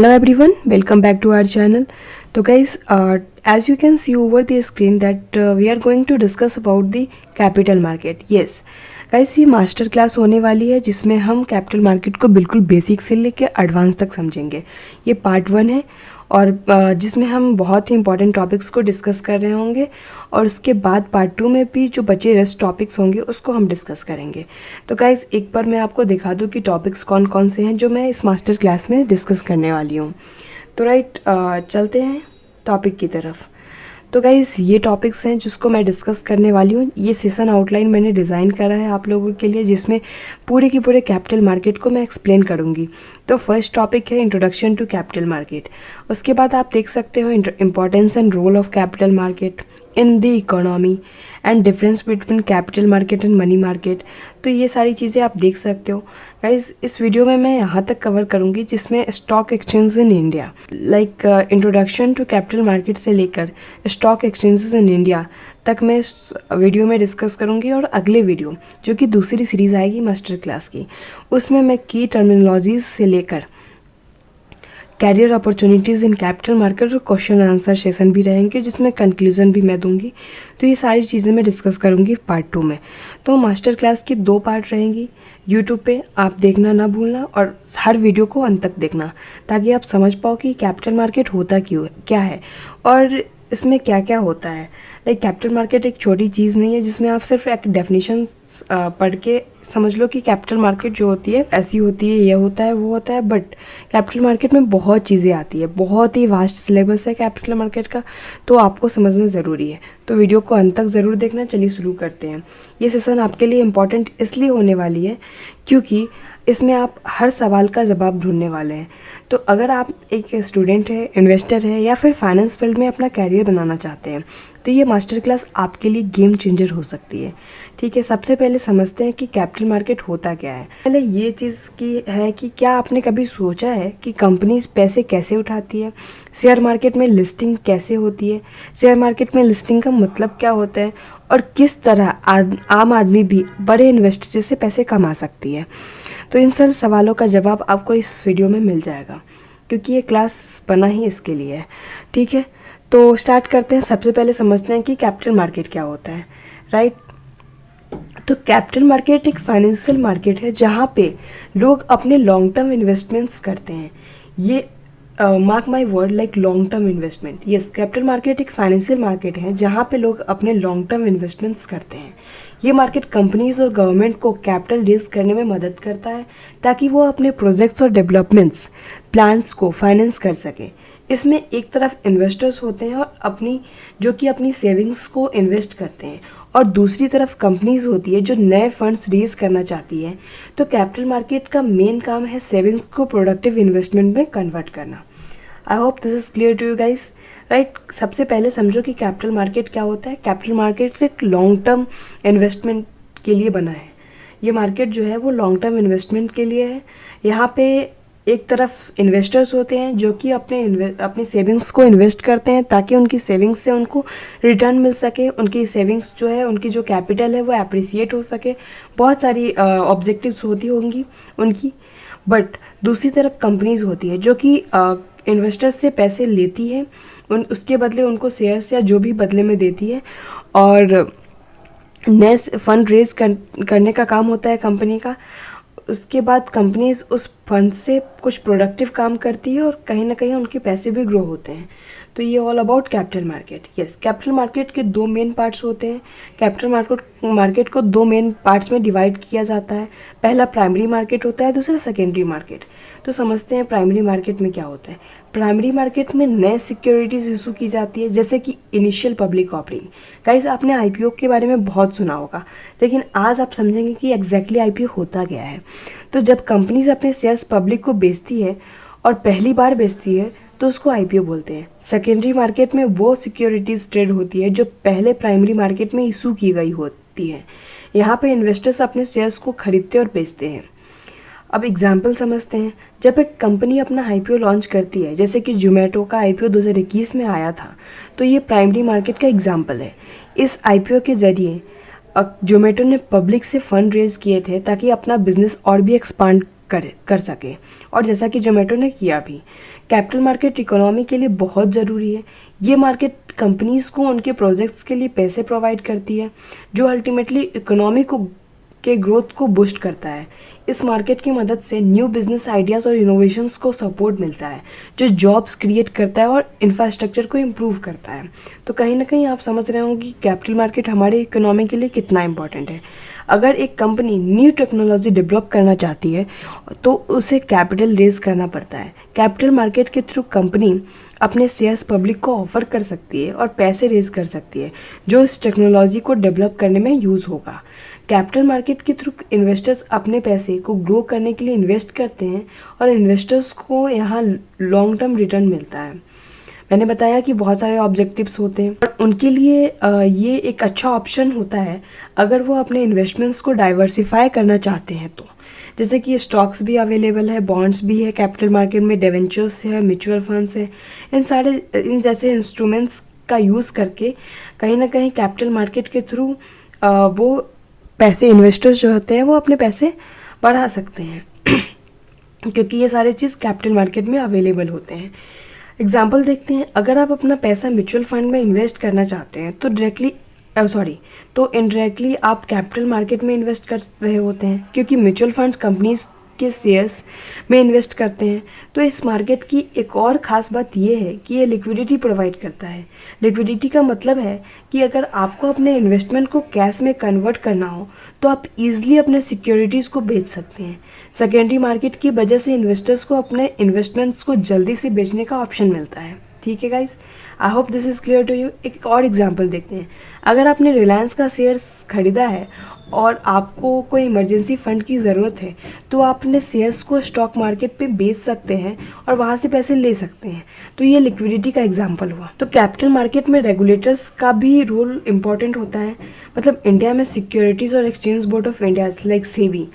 Hello everyone, welcome back to our channel. So guys, as you can see over the screen that we are going to discuss about the capital market. Yes guys, ये master class होने वाली है जिसमें हम capital market को बिल्कुल basic से लेकर एडवांस तक समझेंगे। ये पार्ट 1 है और जिसमें हम बहुत ही इंपॉर्टेंट टॉपिक्स को डिस्कस कर रहे होंगे और उसके बाद पार्ट 2 में भी जो बचे रेस्ट टॉपिक्स होंगे उसको हम डिस्कस करेंगे। तो गाइज़ एक बार मैं आपको दिखा दूँ कि टॉपिक्स कौन कौन से हैं जो मैं इस मास्टर क्लास में डिस्कस करने वाली हूँ। तो चलते हैं टॉपिक की तरफ। तो गाइज़ ये टॉपिक्स हैं जिसको मैं डिस्कस करने वाली हूँ। ये सेशन आउटलाइन मैंने डिज़ाइन करा है आप लोगों के लिए, जिसमें पूरे के पूरे कैपिटल मार्केट को मैं एक्सप्लेन करूँगी। तो फर्स्ट टॉपिक है इंट्रोडक्शन टू कैपिटल मार्केट। उसके बाद आप देख सकते हो importance and role of capital market in the economy and difference between capital market and money market. तो ये सारी चीज़ें आप देख सकते हो गाइज। इस वीडियो में मैं यहाँ तक कवर करूँगी जिसमें stock exchange in India, like introduction to capital market से लेकर स्टॉक एक्सचेंजेस इन इंडिया तक मैं इस वीडियो में डिस्कस करूँगी। और अगले वीडियो जो कि दूसरी सीरीज़ आएगी मास्टर क्लास की, उसमें मैं की टर्मिनोलॉजीज से लेकर career opportunities in capital market और क्वेश्चन आंसर सेशन भी रहेंगे जिसमें कंक्लूजन भी मैं दूंगी। तो ये सारी चीज़ें मैं डिस्कस करूंगी पार्ट 2 में। तो मास्टर क्लास की 2 पार्ट रहेंगी। यूट्यूब पे आप देखना ना भूलना और हर वीडियो को अंत तक देखना ताकि आप समझ पाओ कि कैपिटल मार्केट होता क्या है और इसमें क्या क्या होता है। लाइक कैपिटल मार्केट एक छोटी चीज़ नहीं है जिसमें आप सिर्फ एक डेफिनेशन पढ़ के समझ लो कि कैपिटल मार्केट जो होती है ऐसी होती है, ये होता है, वो होता है। बट कैपिटल मार्केट में बहुत चीज़ें आती है, बहुत ही वास्ट सिलेबस है कैपिटल मार्केट का, तो आपको समझना ज़रूरी है। तो वीडियो को अंत तक ज़रूर देखना। चलिए शुरू करते हैं। ये सेशन आपके लिए इम्पॉर्टेंट इसलिए होने वाली है क्योंकि इसमें आप हर सवाल का जवाब ढूंढने वाले हैं। तो अगर आप एक स्टूडेंट है, इन्वेस्टर है या फिर फाइनेंस फील्ड में अपना कैरियर बनाना चाहते हैं तो ये मास्टर क्लास आपके लिए गेम चेंजर हो सकती है। ठीक है, सबसे पहले समझते हैं कि कैपिटल मार्केट होता क्या है। पहले ये चीज़ की है कि क्या आपने कभी सोचा है कि कंपनीज पैसे कैसे उठाती है, शेयर मार्केट में लिस्टिंग कैसे होती है, शेयर मार्केट में लिस्टिंग का मतलब क्या होता है और किस तरह आम आदमी भी बड़े इन्वेस्टर से पैसे कमा सकती है। तो इन सारे सवालों का जवाब आपको इस वीडियो में मिल जाएगा क्योंकि ये क्लास बना ही इसके लिए है। ठीक है, तो स्टार्ट करते हैं। सबसे पहले समझते हैं कि कैपिटल मार्केट क्या होता है। राइट, तो कैपिटल मार्केट एक फाइनेंशियल मार्केट है जहाँ पे लोग अपने लॉन्ग टर्म इन्वेस्टमेंट्स करते हैं। ये mark my word, like long term investment. Yes, capital market एक फाइनेंशियल मार्केट है जहाँ पे लोग अपने लॉन्ग टर्म इन्वेस्टमेंट्स करते हैं। ये मार्केट कंपनीज और गवर्नमेंट को कैपिटल रेज करने में मदद करता है ताकि वो अपने प्रोजेक्ट्स और डेवलपमेंट्स प्लान्स को फाइनेंस कर सके। इसमें एक तरफ इन्वेस्टर्स होते हैं और अपनी सेविंग्स को इन्वेस्ट करते हैं और दूसरी तरफ कंपनीज होती है जो नए फंड्स रेज करना चाहती है। तो कैपिटल मार्केट का मेन काम है सेविंग्स को प्रोडक्टिव इन्वेस्टमेंट में कन्वर्ट करना। I hope this is clear to you guys. Right, सबसे पहले समझो कि कैपिटल मार्केट क्या होता है। कैपिटल मार्केट एक लॉन्ग टर्म इन्वेस्टमेंट के लिए बना है। ये मार्केट जो है वो लॉन्ग टर्म इन्वेस्टमेंट के लिए है। यहाँ पे एक तरफ इन्वेस्टर्स होते हैं जो कि अपनी सेविंग्स को इन्वेस्ट करते हैं ताकि उनकी सेविंग्स से उनको रिटर्न मिल सके, उनकी सेविंग्स जो है, उनकी जो कैपिटल है वो अप्रिसिएट हो सके। बहुत सारी ऑब्जेक्टिव्स होती होंगी उनकी। बट दूसरी तरफ कंपनीज होती है जो कि इन्वेस्टर्स से पैसे लेती है, उसके बदले उनको शेयर्स या जो भी बदले में देती है और नए फंड रेज करने का काम होता है कंपनी का। उसके बाद कंपनीज उस फंड से कुछ प्रोडक्टिव काम करती है और कहीं ना कहीं उनके पैसे भी ग्रो होते हैं। तो ये all about capital market. Yes, capital market के 2 मेन पार्ट्स होते हैं। कैपिटल मार्केट को 2 मेन पार्ट्स में डिवाइड किया जाता है। पहला प्राइमरी मार्केट होता है, दूसरा सेकेंडरी मार्केट। तो समझते हैं प्राइमरी मार्केट में क्या होता है। प्राइमरी मार्केट में नए सिक्योरिटीज़ इशू की जाती है जैसे कि इनिशियल पब्लिक ऑफरिंग। गाइस, आपने आईपीओ के बारे में बहुत सुना होगा, लेकिन आज आप समझेंगे कि एग्जैक्टली आईपीओ होता क्या है। तो जब कंपनीज अपने शेयर्स पब्लिक को बेचती है और पहली बार बेचती है तो उसको आईपीओ बोलते हैं। सेकेंडरी मार्केट में वो सिक्योरिटीज़ ट्रेड होती है जो पहले प्राइमरी मार्केट में इशू की गई होती है। यहाँ पे इन्वेस्टर्स अपने शेयर्स को खरीदते और बेचते हैं। अब एग्जाम्पल समझते हैं। जब एक कंपनी अपना आईपीओ लॉन्च करती है, जैसे कि जोमेटो का आईपीओ 2021 में आया था, तो ये प्राइमरी मार्केट का एग्जाम्पल है। इस आईपीओ के जरिए जोमेटो ने पब्लिक से फंड रेज किए थे ताकि अपना बिजनेस और भी एक्सपांड कर सके, और जैसा कि जोमेटो ने किया भी। कैपिटल मार्केट इकोनॉमी के लिए बहुत ज़रूरी है। ये मार्केट कंपनीज़ को उनके प्रोजेक्ट्स के लिए पैसे प्रोवाइड करती है, जो अल्टीमेटली इकोनॉमी को के ग्रोथ को बूस्ट करता है। इस मार्केट की मदद से न्यू बिजनेस आइडियाज़ और इनोवेशंस को सपोर्ट मिलता है, जो जॉब्स क्रिएट करता है और इंफ्रास्ट्रक्चर को इम्प्रूव करता है। तो कहीं ना कहीं आप समझ रहे होंगे कि कैपिटल मार्केट हमारे इकोनॉमी के लिए कितना इंपॉर्टेंट है। अगर एक कंपनी न्यू टेक्नोलॉजी डेवलप करना चाहती है तो उसे कैपिटल रेज करना पड़ता है। कैपिटल मार्केट के थ्रू कंपनी अपने शेयर्स पब्लिक को ऑफर कर सकती है और पैसे रेज कर सकती है, जो इस टेक्नोलॉजी को डेवलप करने में यूज़ होगा। कैपिटल मार्केट के थ्रू इन्वेस्टर्स अपने पैसे को ग्रो करने के लिए इन्वेस्ट करते हैं और इन्वेस्टर्स को यहाँ लॉन्ग टर्म रिटर्न मिलता है। मैंने बताया कि बहुत सारे ऑब्जेक्टिव्स होते हैं और उनके लिए ये एक अच्छा ऑप्शन होता है अगर वो अपने इन्वेस्टमेंट्स को डाइवर्सिफाई करना चाहते हैं तो। जैसे कि स्टॉक्स भी अवेलेबल है, बॉन्ड्स भी है कैपिटल मार्केट में, डिवेंचर्स है, म्यूचुअल फंड्स है। इन जैसे इंस्ट्रूमेंट्स का यूज़ करके कहीं ना कहीं कैपिटल मार्केट के थ्रू वो पैसे इन्वेस्टर्स जो होते हैं वो अपने पैसे बढ़ा सकते हैं क्योंकि ये सारे चीज़ कैपिटल मार्केट में अवेलेबल होते हैं। एग्जाम्पल देखते हैं, अगर आप अपना पैसा म्यूचुअल फंड में इन्वेस्ट करना चाहते हैं तो इनडायरेक्टली आप कैपिटल मार्केट में इन्वेस्ट कर रहे होते हैं, क्योंकि म्यूचुअल फंड्स कंपनीज के शेयर्स में इन्वेस्ट करते हैं। तो इस मार्केट की एक और ख़ास बात यह है कि ये लिक्विडिटी प्रोवाइड करता है। लिक्विडिटी का मतलब है कि अगर आपको अपने इन्वेस्टमेंट को कैश में कन्वर्ट करना हो तो आप इजीली अपने सिक्योरिटीज़ को बेच सकते हैं। सेकेंडरी मार्केट की वजह से इन्वेस्टर्स को अपने इन्वेस्टमेंट्स को जल्दी से बेचने का ऑप्शन मिलता है। ठीक है guys, I hope this is clear to you. एक और एग्जांपल देखते हैं, अगर आपने रिलायंस का शेयर्स खरीदा है और आपको कोई इमरजेंसी फ़ंड की ज़रूरत है तो आप अपने शेयर्स को स्टॉक मार्केट पे बेच सकते हैं और वहाँ से पैसे ले सकते हैं। तो ये लिक्विडिटी का एग्जांपल हुआ। तो कैपिटल मार्केट में रेगुलेटर्स का भी रोल इम्पॉर्टेंट होता है। मतलब इंडिया में सिक्योरिटीज़ और exchange board of India like SEBI,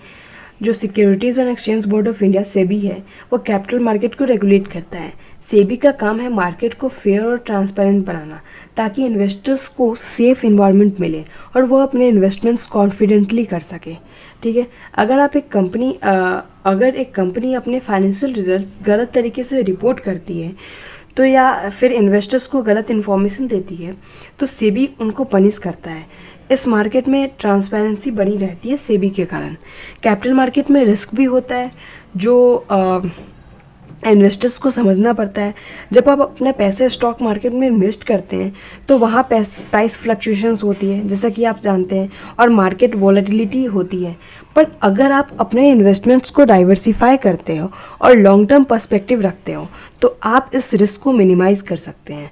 जो सिक्योरिटीज़ और exchange board of India SEBI है, वो कैपिटल मार्केट को रेगुलेट करता है। सेबी का काम है मार्केट को फेयर और ट्रांसपेरेंट बनाना, ताकि इन्वेस्टर्स को सेफ इन्वायरमेंट मिले और वो अपने इन्वेस्टमेंट्स कॉन्फिडेंटली कर सके। ठीक है, अगर एक कंपनी अपने फाइनेंशियल रिजल्ट्स गलत तरीके से रिपोर्ट करती है तो या फिर इन्वेस्टर्स को गलत इन्फॉर्मेशन देती है तो सेबी उनको पनिश करता है। इस मार्केट में ट्रांसपेरेंसी बनी रहती है सेबी के कारण। कैपिटल मार्केट में रिस्क भी होता है जो इन्वेस्टर्स को समझना पड़ता है। जब आप अपने पैसे स्टॉक मार्केट में इन्वेस्ट करते हैं तो वहाँ प्राइस फ्लक्चुएशंस होती है, जैसा कि आप जानते हैं, और मार्केट वॉलेटिलिटी होती है। पर अगर आप अपने इन्वेस्टमेंट्स को डाइवर्सिफाई करते हो और लॉन्ग टर्म पर्सपेक्टिव रखते हो तो आप इस रिस्क को मिनिमाइज़ कर सकते हैं।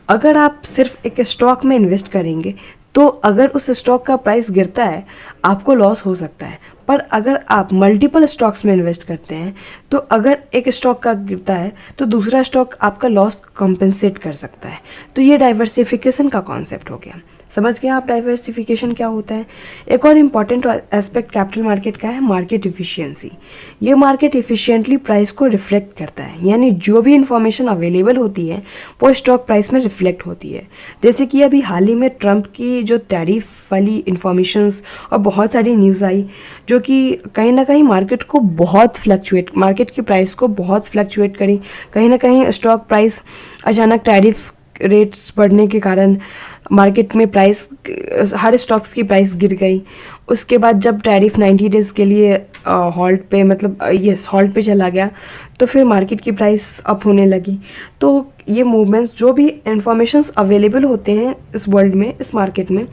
अगर आप सिर्फ एक स्टॉक में इन्वेस्ट करेंगे तो अगर उस स्टॉक का प्राइस गिरता है आपको लॉस हो सकता है, पर अगर आप मल्टीपल स्टॉक्स में इन्वेस्ट करते हैं तो अगर एक स्टॉक का गिरता है तो दूसरा स्टॉक आपका लॉस कॉम्पेंसेट कर सकता है। तो ये डाइवर्सिफिकेशन का कॉन्सेप्ट हो गया। समझ गए आप डाइवर्सिफिकेशन क्या होता है। एक और इम्पॉर्टेंट एस्पेक्ट कैपिटल मार्केट का है मार्केट इफिशियंसी। ये मार्केट इफिशिएंटली प्राइस को रिफ्लेक्ट करता है, यानी जो भी इंफॉर्मेशन अवेलेबल होती है वो स्टॉक प्राइस में रिफ्लेक्ट होती है। जैसे कि अभी हाल ही में ट्रंप की जो टैरिफ वाली इंफॉर्मेशंस और बहुत सारी न्यूज़ आई जो कि कहीं ना कहीं मार्केट की प्राइस को बहुत फ्लक्चुएट करी। कहीं ना कहीं स्टॉक प्राइस अचानक टैरिफ रेट्स बढ़ने के कारण मार्केट में हर स्टॉक्स की प्राइस गिर गई। उसके बाद जब टैरिफ 90 डेज़ के लिए हॉल्ट पे चला गया तो फिर मार्केट की प्राइस अप होने लगी। तो ये मूवमेंट्स जो भी इंफॉर्मेशंस अवेलेबल होते हैं इस वर्ल्ड में, इस मार्केट में,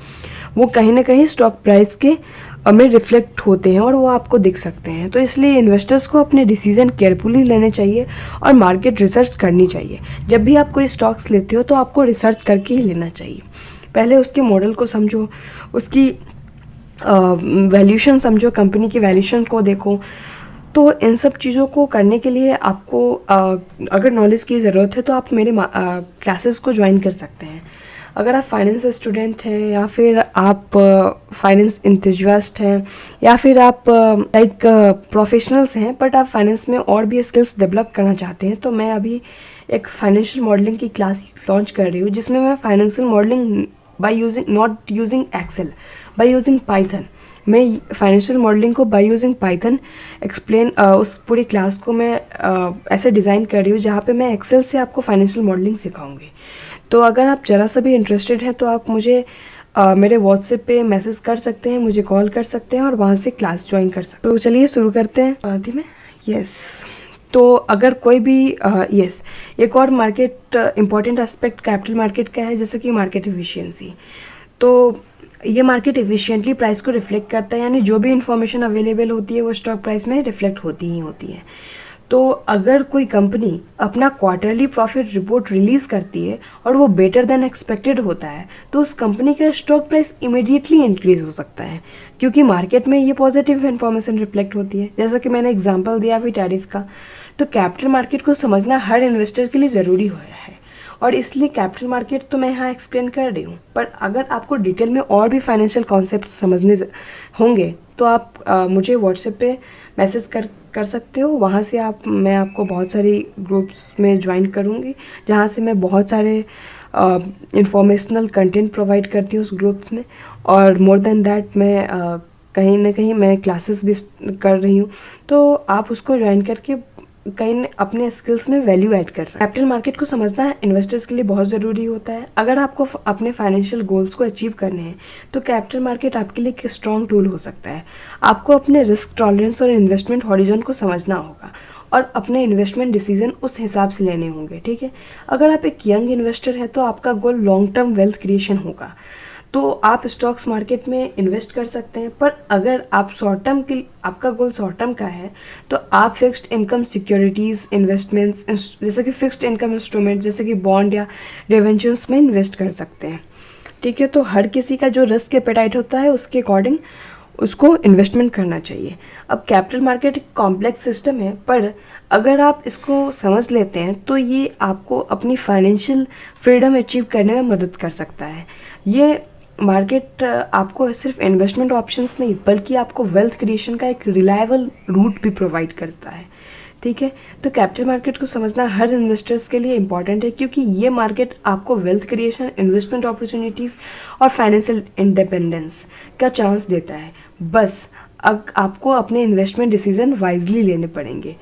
वो कहीं ना कहीं स्टॉक प्राइस के में रिफ्लेक्ट होते हैं और वो आपको दिख सकते हैं। तो इसलिए इन्वेस्टर्स को अपने डिसीजन केयरफुली लेने चाहिए और मार्केट रिसर्च करनी चाहिए। जब भी आप कोई स्टॉक्स लेते हो तो आपको रिसर्च करके ही लेना चाहिए। पहले उसके मॉडल को समझो, उसकी वैल्यूशन समझो, कंपनी की वैल्यूशन को देखो। तो इन सब चीज़ों को करने के लिए आपको अगर नॉलेज की ज़रूरत है तो आप मेरे क्लासेस को ज्वाइन कर सकते हैं। अगर आप फाइनेंस स्टूडेंट हैं या फिर आप फाइनेंस इंथुजियास्ट हैं या फिर आप प्रोफेशनल्स हैं बट आप फाइनेंस में और भी स्किल्स डेवलप करना चाहते हैं, तो मैं अभी एक फाइनेंशियल मॉडलिंग की क्लास लॉन्च कर रही हूँ जिसमें मैं financial modelling not using Excel, by using Python मैं फाइनेंशियल मॉडलिंग को बाय यूजिंग पाइथन एक्सप्लेन उस पूरी क्लास को मैं ऐसे डिज़ाइन कर रही हूँ जहाँ पे मैं एक्सेल से आपको फाइनेंशियल मॉडलिंग सिखाऊंगी। तो अगर आप ज़रा सा भी इंटरेस्टेड हैं तो आप मुझे मेरे व्हाट्सएप पे मैसेज कर सकते हैं, मुझे कॉल कर सकते हैं और वहाँ से क्लास ज्वाइन कर सकते हैं। तो चलिए शुरू करते हैं धीमे। यस, तो अगर कोई भी यस एक और market important aspect capital market का है, जैसे कि मार्केट एफिशिएंसी। तो ये मार्केट एफिशिएंटली प्राइस को रिफ्लेक्ट करता है, यानी जो भी इंफॉर्मेशन अवेलेबल होती है वो स्टॉक प्राइस में रिफ्लेक्ट होती ही होती है। तो अगर कोई कंपनी अपना क्वार्टरली प्रॉफिट रिपोर्ट रिलीज़ करती है और वो बेटर देन एक्सपेक्टेड होता है, तो उस कंपनी का स्टॉक प्राइस इमीडिएटली इंक्रीज हो सकता है, क्योंकि मार्केट में ये पॉजिटिव इन्फॉर्मेशन रिफ्लेक्ट होती है। जैसा कि मैंने एग्जांपल दिया अभी टैरिफ का। तो कैपिटल मार्केट को समझना हर इन्वेस्टर के लिए ज़रूरी है और इसलिए कैपिटल मार्केट तो मैं यहाँ एक्सप्लेन कर रही हूँ, पर अगर आपको डिटेल में और भी फाइनेंशियल कॉन्सेप्ट समझने होंगे तो आप मुझे व्हाट्सएप पे मैसेज कर सकते हो। वहाँ से मैं आपको बहुत सारी ग्रुप्स में ज्वाइन करूँगी, जहाँ से मैं बहुत सारे इंफॉर्मेशनल कंटेंट प्रोवाइड करती हूँ उस ग्रुप में। और मोर देन दैट मैं कहीं ना कहीं मैं क्लासेस भी कर रही हूँ, तो आप उसको ज्वाइन करके कहीं अपने स्किल्स में वैल्यू ऐड कर सकते हैं। कैपिटल मार्केट को समझना इन्वेस्टर्स के लिए बहुत ज़रूरी होता है। अगर आपको अपने फाइनेंशियल गोल्स को अचीव करने हैं तो कैपिटल मार्केट आपके लिए एक स्ट्रॉन्ग टूल हो सकता है। आपको अपने रिस्क टॉलरेंस और इन्वेस्टमेंट हॉरिजॉन को समझना होगा और अपने इन्वेस्टमेंट डिसीजन उस हिसाब से लेने होंगे, ठीक है। अगर आप एक यंग इन्वेस्टर हैं तो आपका गोल लॉन्ग टर्म वेल्थ क्रिएशन होगा, तो आप स्टॉक्स मार्केट में इन्वेस्ट कर सकते हैं। पर अगर आप शॉर्ट टर्म के आपका गोल शॉर्ट टर्म का है तो आप फिक्स्ड इनकम सिक्योरिटीज़ इन्वेस्टमेंट्स, जैसे कि फिक्स्ड इनकम इंस्ट्रूमेंट जैसे कि बॉन्ड या डिवेंचर्स में इन्वेस्ट कर सकते हैं, ठीक है। तो हर किसी का जो रिस्क एपेटाइट होता है उसके अकॉर्डिंग उसको इन्वेस्टमेंट करना चाहिए। अब कैपिटल मार्केट एक कॉम्प्लेक्स सिस्टम है, पर अगर आप इसको समझ लेते हैं तो ये आपको अपनी फाइनेंशियल फ्रीडम अचीव करने में मदद कर सकता है। ये मार्केट आपको सिर्फ इन्वेस्टमेंट ऑप्शंस नहीं बल्कि आपको वेल्थ क्रिएशन का एक रिलायबल रूट भी प्रोवाइड करता है, ठीक है। तो कैपिटल मार्केट को समझना हर इन्वेस्टर्स के लिए इम्पॉर्टेंट है, क्योंकि ये मार्केट आपको वेल्थ क्रिएशन, इन्वेस्टमेंट अपॉर्चुनिटीज़ और फाइनेंशियल इंडिपेंडेंस का चांस देता है। बस अब आपको अपने इन्वेस्टमेंट डिसीजन वाइजली लेने पड़ेंगे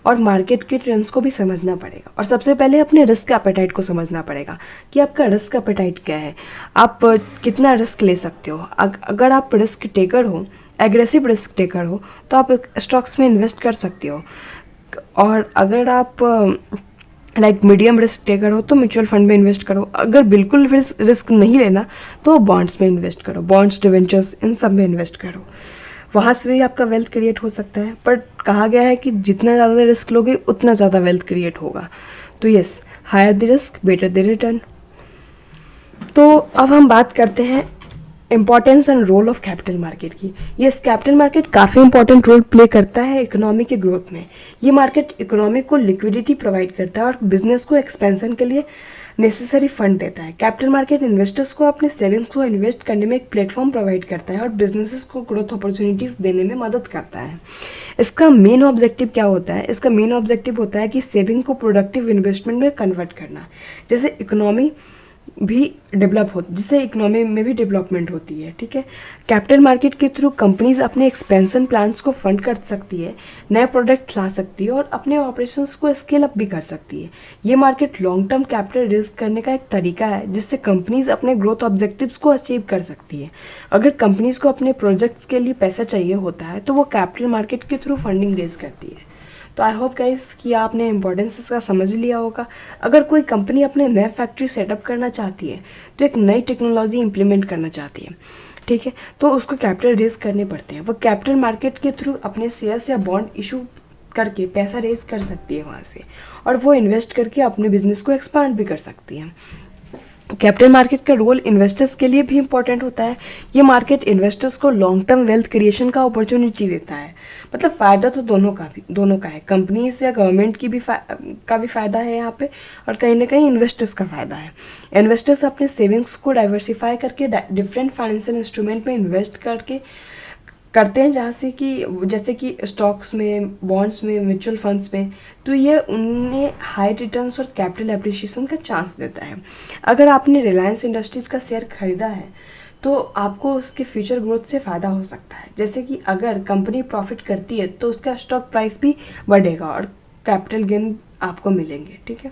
और मार्केट के ट्रेंड्स को भी समझना पड़ेगा। और सबसे पहले अपने रिस्क एपेटाइट को समझना पड़ेगा कि आपका रिस्क एपेटाइट क्या है, आप कितना रिस्क ले सकते हो। अगर आप रिस्क टेकर हो, एग्रेसिव रिस्क टेकर हो, तो आप स्टॉक्स में इन्वेस्ट कर सकते हो। और अगर आप मीडियम रिस्क टेकर हो तो म्यूचुअल फंड में इन्वेस्ट करो। अगर बिल्कुल रिस्क नहीं लेना तो बॉन्ड्स में इन्वेस्ट करो, बॉन्ड्स, डिवेंचर्स, इन सब में इन्वेस्ट करो। वहाँ से भी आपका वेल्थ क्रिएट हो सकता है, पर कहा गया है कि जितना ज़्यादा रिस्क लोगे उतना ज़्यादा वेल्थ क्रिएट होगा। तो yes, higher the risk better the return. तो अब हम बात करते हैं importance and role of capital market की। यस, कैपिटल मार्केट काफ़ी इंपॉर्टेंट रोल प्ले करता है इकोनॉमी के ग्रोथ में। ये मार्केट इकोनॉमी को लिक्विडिटी प्रोवाइड करता है और बिजनेस को एक्सपेंशन के लिए नेसेसरी फंड देता है। कैपिटल मार्केट इन्वेस्टर्स को अपने सेविंग्स को इन्वेस्ट करने में एक प्लेटफॉर्म प्रोवाइड करता है और बिजनेसेस को ग्रोथ अपॉर्चुनिटीज़ देने में मदद करता है। इसका मेन ऑब्जेक्टिव क्या होता है? इसका मेन ऑब्जेक्टिव होता है कि सेविंग को प्रोडक्टिव इन्वेस्टमेंट में कन्वर्ट करना, जैसे इकोनॉमी भी डेवलप हो, जिससे इकोनॉमी में भी डेवलपमेंट होती है, ठीक है। कैपिटल मार्केट के थ्रू कंपनीज अपने एक्सपेंशन प्लान्स को फंड कर सकती है, नए प्रोडक्ट ला सकती है और अपने ऑपरेशंस को स्केल अप भी कर सकती है। ये market long term capital raise करने का एक तरीका है जिससे कंपनीज अपने ग्रोथ ऑब्जेक्टिव्स को अचीव कर सकती है। अगर कंपनीज को अपने प्रोजेक्ट्स के लिए पैसा चाहिए होता है तो वो कैपिटल मार्केट के थ्रू फंडिंग रेज करती है। तो आई होप गाइस कि आपने इम्पोर्टेंस इसका समझ लिया होगा। अगर कोई कंपनी अपने नए फैक्ट्री सेटअप करना चाहती है, तो एक नई टेक्नोलॉजी इंप्लीमेंट करना चाहती है, ठीक है, तो उसको कैपिटल रेज करने पड़ते हैं। वो कैपिटल मार्केट के थ्रू अपने शेयर्स या बॉन्ड इशू करके पैसा रेज कर सकती है वहाँ से, और वो इन्वेस्ट करके अपने बिजनेस को एक्सपांड भी कर सकती है। कैपिटल मार्केट का रोल इन्वेस्टर्स के लिए भी इम्पोर्टेंट होता है। ये मार्केट इन्वेस्टर्स को लॉन्ग टर्म वेल्थ क्रिएशन का अपॉर्चुनिटी देता है। मतलब फ़ायदा तो दोनों का है, कंपनीज या गवर्नमेंट की भी का भी फ़ायदा है यहाँ पे, और कहीं ना कहीं इन्वेस्टर्स का फ़ायदा है। इन्वेस्टर्स अपने सेविंग्स को डाइवर्सिफाई करके डिफरेंट फाइनेंशियल इंस्ट्रूमेंट में इन्वेस्ट करते हैं, जैसे कि स्टॉक्स में, बॉन्ड्स में, म्यूचुअल फंड्स में। तो ये उन्हें हाई रिटर्न्स और कैपिटल एप्रिसिएशन का चांस देता है। अगर आपने रिलायंस इंडस्ट्रीज़ का शेयर खरीदा है तो आपको उसके फ्यूचर ग्रोथ से फ़ायदा हो सकता है। जैसे कि अगर कंपनी प्रॉफिट करती है तो उसका स्टॉक प्राइस भी बढ़ेगा और कैपिटल गेन आपको मिलेंगे, ठीक है।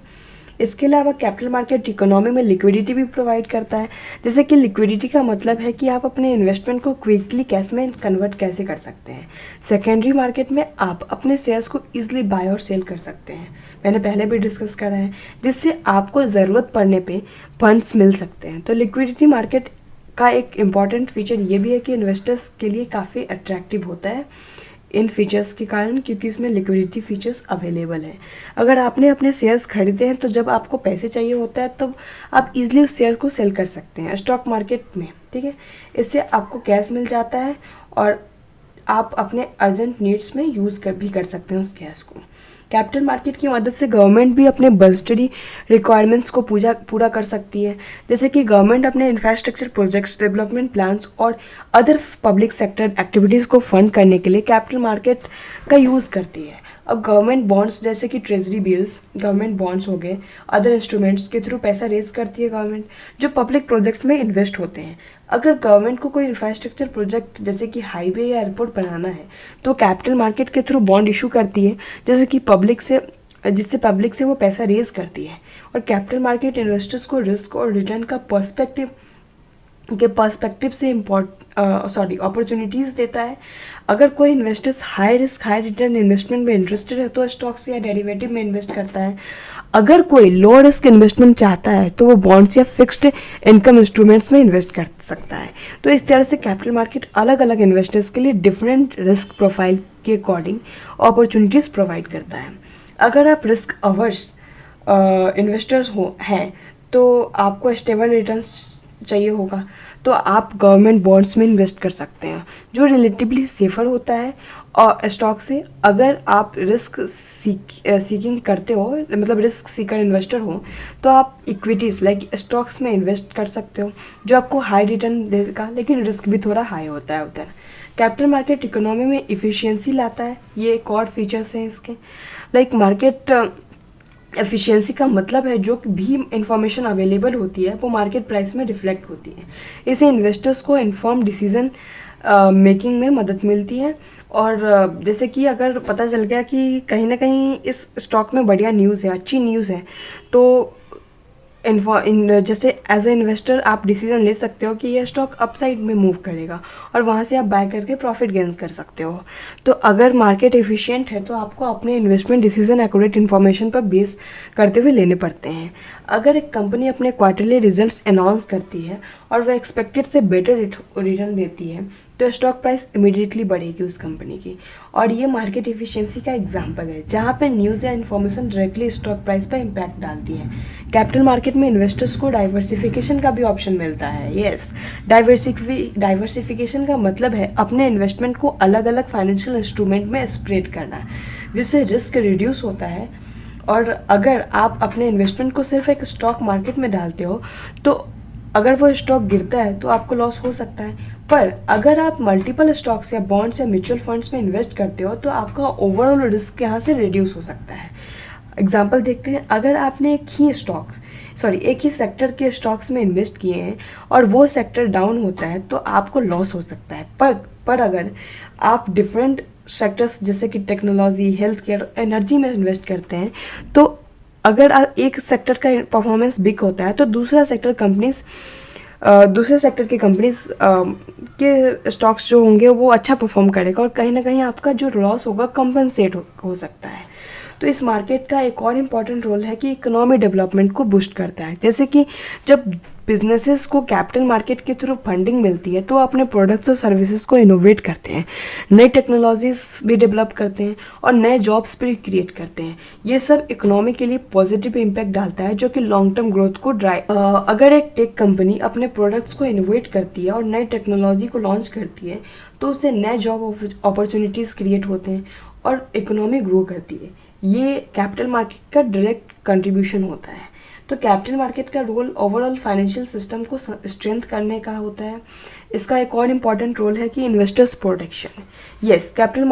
इसके अलावा कैपिटल मार्केट इकोनॉमी में लिक्विडिटी भी प्रोवाइड करता है। जैसे कि लिक्विडिटी का मतलब है कि आप अपने इन्वेस्टमेंट को क्विकली कैश में कन्वर्ट कैसे कर सकते हैं। सेकेंडरी मार्केट में आप अपने शेयर्स को ईजिली बाय और सेल कर सकते हैं, मैंने पहले भी डिस्कस करा है, जिससे आपको ज़रूरत पड़ने पे फंड्स मिल सकते हैं। तो लिक्विडिटी मार्केट का एक इम्पॉर्टेंट फीचर ये भी है कि इन्वेस्टर्स के लिए काफ़ी अट्रैक्टिव होता है इन फीचर्स के कारण, क्योंकि इसमें लिक्विडिटी फीचर्स अवेलेबल हैं। अगर आपने अपने शेयर्स खरीदे हैं तो जब आपको पैसे चाहिए होता है तब आप इजीली उस शेयर को सेल कर सकते हैं स्टॉक मार्केट में, ठीक है। इससे आपको कैश मिल जाता है और आप अपने अर्जेंट नीड्स में भी कर सकते हैं उस कैश को। कैपिटल मार्केट की मदद से गवर्नमेंट भी अपने बजटरी रिक्वायरमेंट्स को पूरा कर सकती है। जैसे कि गवर्नमेंट अपने इंफ्रास्ट्रक्चर प्रोजेक्ट्स, डेवलपमेंट प्लान्स और अदर पब्लिक सेक्टर एक्टिविटीज़ को फंड करने के लिए कैपिटल मार्केट का यूज़ करती है। अब गवर्नमेंट बॉन्ड्स जैसे कि ट्रेजरी बिल्स, गवर्नमेंट बॉन्ड्स हो गए, अदर इंस्ट्रूमेंट्स के थ्रू पैसा रेज करती है गवर्नमेंट, जो पब्लिक प्रोजेक्ट्स में इन्वेस्ट होते हैं। अगर गवर्नमेंट को कोई इंफ्रास्ट्रक्चर प्रोजेक्ट जैसे कि हाईवे या एयरपोर्ट बनाना है तो कैपिटल मार्केट के थ्रू बॉन्ड इशू करती है, जैसे कि जिससे पब्लिक से वो पैसा रेज करती है। और कैपिटल मार्केट इन्वेस्टर्स को रिस्क और रिटर्न का पर्सपेक्टिव से अपॉर्चुनिटीज़ देता है। अगर कोई investors high risk high return investment में इंटरेस्टेड है तो स्टॉक्स या डेरिवेटिव में इन्वेस्ट करता है। अगर कोई लो रिस्क इन्वेस्टमेंट चाहता है तो वो बॉन्ड्स या फिक्स्ड इनकम इंस्ट्रूमेंट्स में इन्वेस्ट कर सकता है। तो इस तरह से कैपिटल मार्केट अलग अलग इन्वेस्टर्स के लिए डिफरेंट रिस्क प्रोफाइल के अकॉर्डिंग अपॉर्चुनिटीज़ प्रोवाइड करता है। अगर आप रिस्क अवर्स इन्वेस्टर्स हैं तो आपको स्टेबल रिटर्न्स चाहिए होगा तो आप गवर्नमेंट बॉन्ड्स में इन्वेस्ट कर सकते हैं, जो रिलेटिवली सेफर होता है और स्टॉक से। अगर आप रिस्क सीकिंग करते हो, मतलब रिस्क सीकर इन्वेस्टर हो, तो आप इक्विटीज़ लाइक स्टॉक्स में इन्वेस्ट कर सकते हो, जो आपको हाई रिटर्न देगा, लेकिन रिस्क भी थोड़ा हाई होता है उधर। कैपिटल मार्केट इकोनॉमी में इफ़िशियंसी लाता है, ये एक और फीचर्स हैं इसके। लाइक मार्केट एफिशिएंसी का मतलब है जो भी इंफॉर्मेशन अवेलेबल होती है वो मार्केट प्राइस में रिफ्लेक्ट होती है। इससे इन्वेस्टर्स को इन्फॉर्म डिसीजन मेकिंग में मदद मिलती है। और जैसे कि अगर पता चल गया कि कहीं ना कहीं इस स्टॉक में बढ़िया न्यूज़ है, अच्छी न्यूज़ है, तो जैसे एज ए इन्वेस्टर आप डिसीजन ले सकते हो कि ये स्टॉक अपसाइड में मूव करेगा और वहाँ से आप बाय करके प्रॉफिट गेन कर सकते हो। तो अगर मार्केट एफिशिएंट है तो आपको अपने इन्वेस्टमेंट डिसीजन एक्यूरेट इन्फॉर्मेशन पर बेस करते हुए लेने पड़ते हैं। अगर एक कंपनी अपने क्वार्टरली रिजल्ट्स अनाउंस करती है और वह एक्सपेक्टेड से बेटर रिटर्न देती है तो स्टॉक प्राइस इमीडिएटली बढ़ेगी उस कंपनी की। और ये मार्केट एफिशिएंसी का एग्जांपल है जहाँ पे न्यूज़ या इन्फॉर्मेशन डायरेक्टली स्टॉक प्राइस पर इम्पैक्ट डालती है। कैपिटल मार्केट में इन्वेस्टर्स को डाइवर्सिफिकेशन का भी ऑप्शन मिलता है। यस, डाइवर्सिफिकेशन का मतलब है अपने इन्वेस्टमेंट को अलग अलग फाइनेंशियल इंस्ट्रूमेंट में स्प्रेड करना, जिससे रिस्क रिड्यूस होता है। और अगर आप अपने इन्वेस्टमेंट को सिर्फ एक स्टॉक मार्केट में डालते हो तो अगर वो स्टॉक गिरता है तो आपको लॉस हो सकता है, पर अगर आप मल्टीपल स्टॉक्स या बॉन्ड्स या म्यूचुअल फंड्स में इन्वेस्ट करते हो तो आपका ओवरऑल रिस्क यहाँ से रिड्यूस हो सकता है। एग्जाम्पल देखते हैं, अगर आपने एक ही सेक्टर के स्टॉक्स में इन्वेस्ट किए हैं और वो सेक्टर डाउन होता है तो आपको लॉस हो सकता है। पर अगर आप डिफरेंट सेक्टर्स जैसे कि टेक्नोलॉजी, हेल्थ केयर, एनर्जी में इन्वेस्ट करते हैं तो अगर एक सेक्टर का परफॉर्मेंस बिग होता है तो दूसरे सेक्टर की कंपनीज के स्टॉक्स जो होंगे वो अच्छा परफॉर्म करेगा और कहीं ना कहीं आपका जो लॉस होगा कंपनसेट हो सकता है। तो इस मार्केट का एक और इम्पॉर्टेंट रोल है कि इकोनॉमी डेवलपमेंट को बूस्ट करता है। जैसे कि जब बिजनेसेस को कैपिटल मार्केट के थ्रू फंडिंग मिलती है तो अपने प्रोडक्ट्स और सर्विसेज को इनोवेट करते हैं, नई टेक्नोलॉजीज भी डेवलप करते हैं और नए जॉब्स भी क्रिएट करते हैं। ये सब इकोनॉमी के लिए पॉजिटिव इम्पैक्ट डालता है जो कि लॉन्ग टर्म ग्रोथ को अगर एक टेक कंपनी अपने प्रोडक्ट्स को इनोवेट करती है और नई टेक्नोलॉजी को लॉन्च करती है तो उससे नए जॉब अपॉर्चुनिटीज़ क्रिएट होते हैं और इकोनॉमी ग्रो करती है। ये कैपिटल मार्केट का डायरेक्ट कंट्रीब्यूशन होता है। तो कैपिटल मार्केट का रोल ओवरऑल फाइनेंशियल सिस्टम को स्ट्रेंथ करने का होता है। इसका एक और इम्पॉर्टेंट रोल है कि investors protection. Yes, capital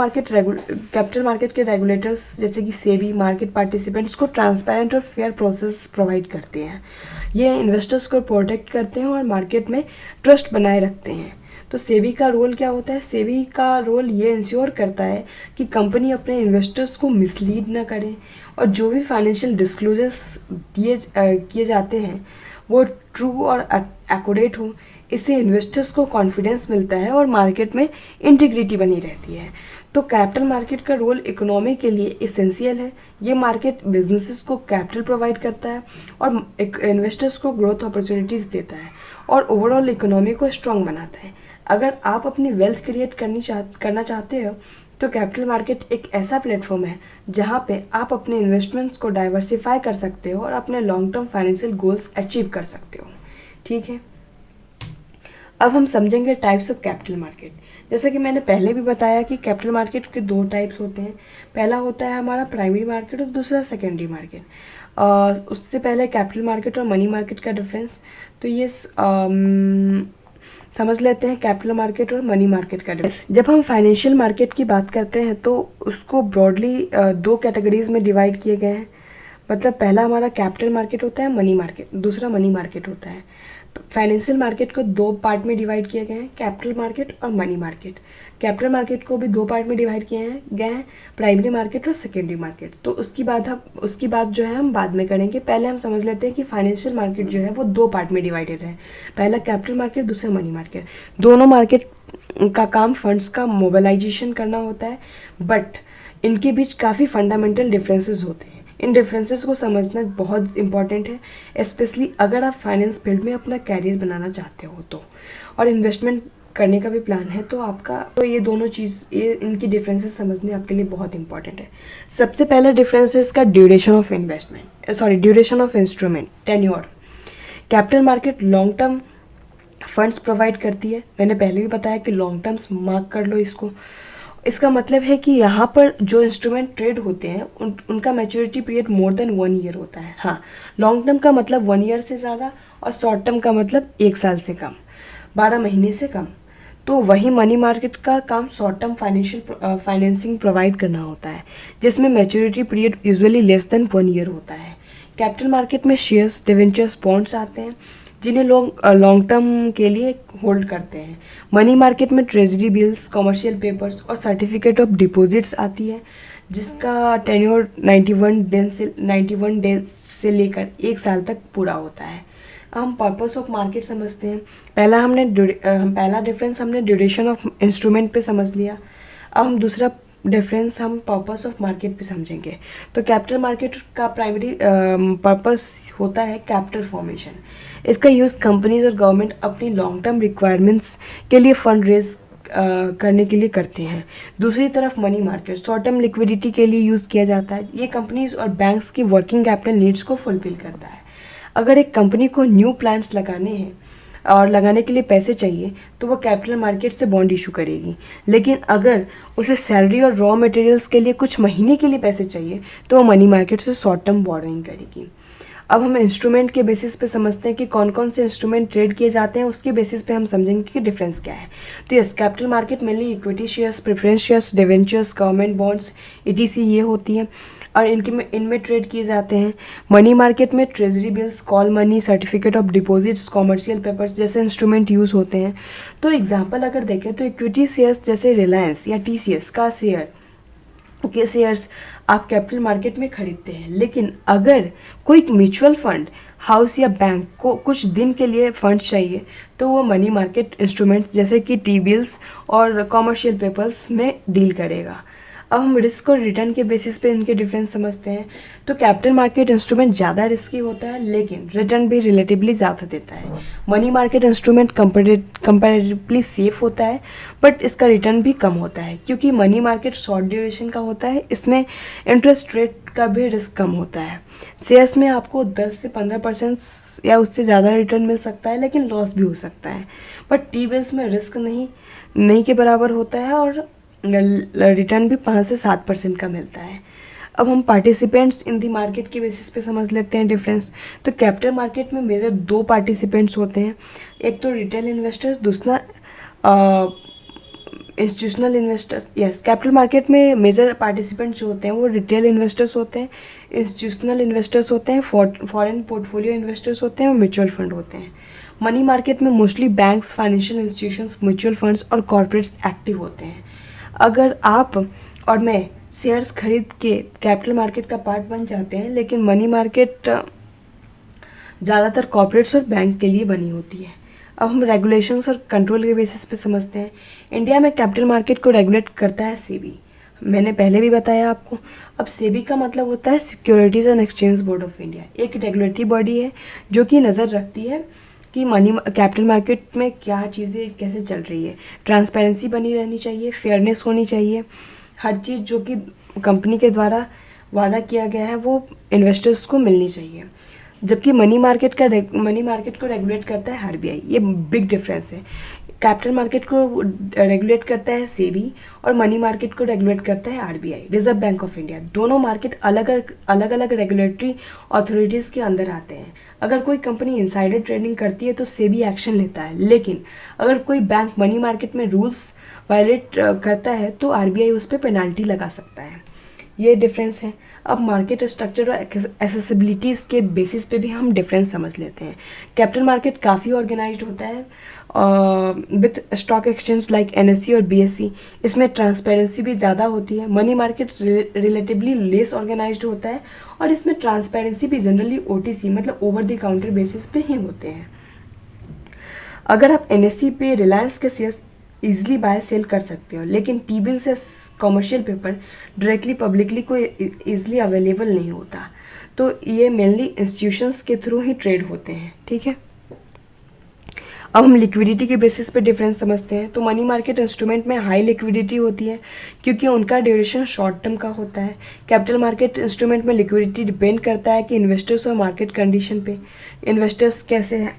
market के रेगुलेटर्स जैसे कि सेबी मार्केट पार्टिसिपेंट्स को ट्रांसपेरेंट और फेयर प्रोसेस प्रोवाइड करते हैं। ये इन्वेस्टर्स को प्रोटेक्ट करते हैं और मार्केट में ट्रस्ट बनाए रखते हैं। तो सेबी का रोल क्या होता है? सेबी का रोल ये इंश्योर करता है कि कंपनी अपने इन्वेस्टर्स को मिसलीड ना करे और जो भी फाइनेंशियल डिस्क्लोजर्स किए जाते हैं वो ट्रू और एक्यूरेट हो। इससे इन्वेस्टर्स को कॉन्फिडेंस मिलता है और मार्केट में इंटीग्रिटी बनी रहती है। तो कैपिटल मार्केट का रोल इकोनॉमी के लिए एसेंशियल है। ये मार्केट बिजनेसेस को कैपिटल प्रोवाइड करता है और इन्वेस्टर्स को ग्रोथ अपॉर्चुनिटीज़ देता है और ओवरऑल इकोनॉमी को स्ट्रॉन्ग बनाता है। अगर आप अपनी वेल्थ क्रिएट करना चाहते हो तो कैपिटल मार्केट एक ऐसा प्लेटफॉर्म है जहाँ पे आप अपने इन्वेस्टमेंट्स को डाइवर्सिफाई कर सकते हो और अपने long term financial goals achieve कर सकते हो। ठीक है, अब हम समझेंगे टाइप्स ऑफ कैपिटल मार्केट। जैसे कि मैंने पहले भी बताया कि कैपिटल मार्केट के दो टाइप्स होते हैं। पहला होता है हमारा प्राइमरी मार्केट और दूसरा सेकेंडरी मार्केट। उससे पहले कैपिटल मार्केट और मनी मार्केट का डिफरेंस। तो ये समझ लेते हैं कैपिटल मार्केट और मनी मार्केट का डिफरेंस। जब हम फाइनेंशियल मार्केट की बात करते हैं तो उसको ब्रॉडली दो कैटेगरीज में डिवाइड किए गए हैं। मतलब पहला हमारा कैपिटल मार्केट होता है, मनी मार्केट, दूसरा मनी मार्केट होता है। फाइनेंशियल मार्केट को दो पार्ट में डिवाइड किए गए हैं, कैपिटल मार्केट और मनी मार्केट। कैपिटल मार्केट को भी दो पार्ट में डिवाइड किए गए हैं, प्राइमरी मार्केट और सेकेंडरी मार्केट। तो उसकी बात जो है हम बाद में करेंगे। पहले हम समझ लेते हैं कि फाइनेंशियल मार्केट जो है वो दो पार्ट में डिवाइडेड है। पहला कैपिटल मार्केट, दूसरा मनी मार्केट। दोनों मार्केट का काम फंड्स का मोबिलाइजेशन करना होता है, बट इनके बीच काफ़ी फंडामेंटल डिफरेंसेस होते हैं। इन डिफरेंसेस को समझना बहुत इंपॉर्टेंट है, स्पेशली अगर आप फाइनेंस फील्ड में अपना कैरियर बनाना चाहते हो तो, और इन्वेस्टमेंट करने का भी प्लान है तो आपका। तो ये दोनों इनकी डिफरेंसेस समझने आपके लिए बहुत इंपॉर्टेंट है। सबसे पहला डिफरेंस है इसका duration of instrument, tenure. Capital market long term funds provide करती है। मैंने पहले भी बताया कि लॉन्ग टर्म्स मार्क कर लो इसको। इसका मतलब है कि यहाँ पर जो इंस्ट्रूमेंट ट्रेड होते हैं उनका maturity period more than 1 year होता है। हाँ, लॉन्ग टर्म का मतलब 1 ईयर से ज़्यादा और शॉर्ट टर्म का मतलब 1 साल से कम, 12 महीने से कम। तो वही मनी मार्केट का काम शॉर्ट टर्म फाइनेंसिंग प्रोवाइड करना होता है, जिसमें maturity period usually less than 1 year होता है। कैपिटल मार्केट में शेयर्स, डिवेंचर्स, बॉन्ड्स आते हैं जिन्हें लोग लॉन्ग टर्म के लिए होल्ड करते हैं। मनी मार्केट में ट्रेजरी बिल्स, कमर्शियल पेपर्स और सर्टिफिकेट ऑफ डिपॉजिट्स आती है जिसका टेन्योर 91 डेज से लेकर 1 साल तक पूरा होता है। हम पर्पस ऑफ मार्केट समझते हैं। पहला डिफरेंस हमने ड्यूरेशन ऑफ इंस्ट्रूमेंट पे समझ लिया। अब हम दूसरा डिफरेंस हम पर्पस ऑफ मार्केट पे समझेंगे। तो कैपिटल मार्केट का प्राइमरी पर्पस होता है कैपिटल फॉर्मेशन। इसका यूज़ कंपनीज और गवर्नमेंट अपनी लॉन्ग टर्म रिक्वायरमेंट्स के लिए फंड रेज करने के लिए करते हैं। दूसरी तरफ money market short term liquidity के लिए यूज़ किया जाता है। ये कंपनीज और बैंक्स की वर्किंग कैपिटल नीड्स को फुलफिल करता है। अगर एक कंपनी को न्यू प्लांट्स लगाने हैं और लगाने के लिए पैसे चाहिए तो वो कैपिटल मार्केट से बॉन्ड इशू करेगी। लेकिन अगर उसे सैलरी और रॉ मटेरियल्स के लिए कुछ महीने के लिए पैसे चाहिए तो वो मनी मार्केट से शॉर्ट टर्म बोरोइंग करेगी। अब हम इंस्ट्रूमेंट के बेसिस पे समझते हैं कि कौन कौन से इंस्ट्रूमेंट ट्रेड किए जाते हैं। उसके बेसिस पे हम समझेंगे कि डिफरेंस क्या है। तो yes, capital market mainly equity shares, preference shares, debentures, government bonds, ETC ये होती हैं और इनमें ट्रेड किए जाते हैं। मनी मार्केट में treasury bills, call money, certificate of deposits, commercial papers जैसे इंस्ट्रूमेंट यूज़ होते हैं। तो एग्जांपल अगर देखें तो इक्विटी शेयर्स जैसे रिलायंस या TCS का शेयर्स आप कैपिटल मार्केट में खरीदते हैं। लेकिन अगर कोई म्यूचुअल फंड हाउस या बैंक को कुछ दिन के लिए फंड्स चाहिए तो वो मनी मार्केट इंस्ट्रूमेंट जैसे कि T-बिल्स और कॉमर्शियल पेपर्स में डील करेगा। अब हम रिस्क और रिटर्न के बेसिस पे इनके डिफरेंस समझते हैं। तो कैपिटल मार्केट इंस्ट्रूमेंट ज़्यादा रिस्की होता है लेकिन रिटर्न भी रिलेटिवली ज़्यादा देता है। Money market instrument comparatively safe होता है बट इसका रिटर्न भी कम होता है क्योंकि मनी मार्केट शॉर्ट ड्यूरेशन का होता है। इसमें इंटरेस्ट रेट का भी रिस्क कम होता है। शेयर्स में आपको 10 से 15% या उससे ज़्यादा रिटर्न मिल सकता है लेकिन लॉस भी हो सकता है। बट T-बिल्स में रिस्क नहीं के बराबर होता है और रिटर्न भी 5 से 7% का मिलता है। अब हम पार्टिसिपेंट्स इन दी मार्केट के बेसिस पे समझ लेते हैं डिफरेंस। तो कैपिटल मार्केट में मेजर 2 पार्टिसिपेंट्स होते हैं, एक तो रिटेल इन्वेस्टर्स, दूसरा institutional investors. Yes, capital market में मेजर पार्टिसिपेंट्स जो होते हैं वो रिटेल इन्वेस्टर्स होते हैं, इंस्टीट्यूशनल इन्वेस्टर्स होते हैं, फॉरेन पोर्टफोलियो इन्वेस्टर्स होते हैं और म्यूचुअल फंड होते हैं। मनी मार्केट में mostly banks, financial institutions, mutual funds और कॉर्पोरेट्स एक्टिव होते हैं। अगर आप और मैं शेयर्स खरीद के कैपिटल मार्केट का पार्ट बन जाते हैं, लेकिन मनी मार्केट ज़्यादातर कॉर्पोरेट्स और बैंक के लिए बनी होती है। अब हम रेगुलेशंस और कंट्रोल के बेसिस पे समझते हैं। इंडिया में कैपिटल मार्केट को रेगुलेट करता है सेबी, मैंने पहले भी बताया आपको। अब सेबी का मतलब होता है securities and exchange board of India, एक रेगुलेटरी बॉडी है जो कि नज़र रखती है कि कैपिटल मार्केट में क्या चीज़ें कैसे चल रही है। ट्रांसपेरेंसी बनी रहनी चाहिए, फेयरनेस होनी चाहिए, हर चीज़ जो कि कंपनी के द्वारा वादा किया गया है वो इन्वेस्टर्स को मिलनी चाहिए। जबकि मनी मार्केट को रेगुलेट करता है आरबीआई, ये बिग डिफरेंस है। कैपिटल मार्केट को रेगुलेट करता है सेबी और मनी मार्केट को रेगुलेट करता है RBI, reserve bank of India. दोनों मार्केट अलग अलग रेगुलेटरी अथॉरिटीज़ के अंदर आते हैं। अगर कोई कंपनी इनसाइडर ट्रेडिंग करती है तो सेबी एक्शन लेता है, लेकिन अगर कोई बैंक मनी मार्केट में रूल्स वायलेट करता है तो आरबीआई उस पर पेनाल्टी लगा सकता है। ये डिफरेंस है। अब मार्केट स्ट्रक्चर और एक्सेसिबिलिटीज़ के बेसिस पे भी हम डिफरेंस समझ लेते हैं। कैपिटल मार्केट काफ़ी ऑर्गेनाइज्ड होता है with stock exchange like NSC और बीएससी, इसमें ट्रांसपेरेंसी भी ज़्यादा होती है। Money market relatively less organised होता है और इसमें ट्रांसपेरेंसी भी जनरली ओटीसी मतलब ओवर द काउंटर बेसिस पे ही होते हैं। अगर आप एनएससी पे रिलायंस के शेयर्स ईजिली बाय सेल कर सकते हो, लेकिन टी बिल से कमर्शियल पेपर डायरेक्टली पब्लिकली कोई ईजिली अवेलेबल नहीं होता, तो ये मेनली इंस्टीट्यूशंस के थ्रू ही ट्रेड होते हैं। ठीक है, अब हम लिक्विडिटी के बेसिस पे डिफरेंस समझते हैं। तो मनी मार्केट इंस्ट्रूमेंट में हाई लिक्विडिटी होती है क्योंकि उनका ड्यूरेशन शॉर्ट टर्म का होता है। कैपिटल मार्केट इंस्ट्रूमेंट में लिक्विडिटी डिपेंड करता है कि इन्वेस्टर्स और मार्केट कंडीशन पे, इन्वेस्टर्स कैसे हैं,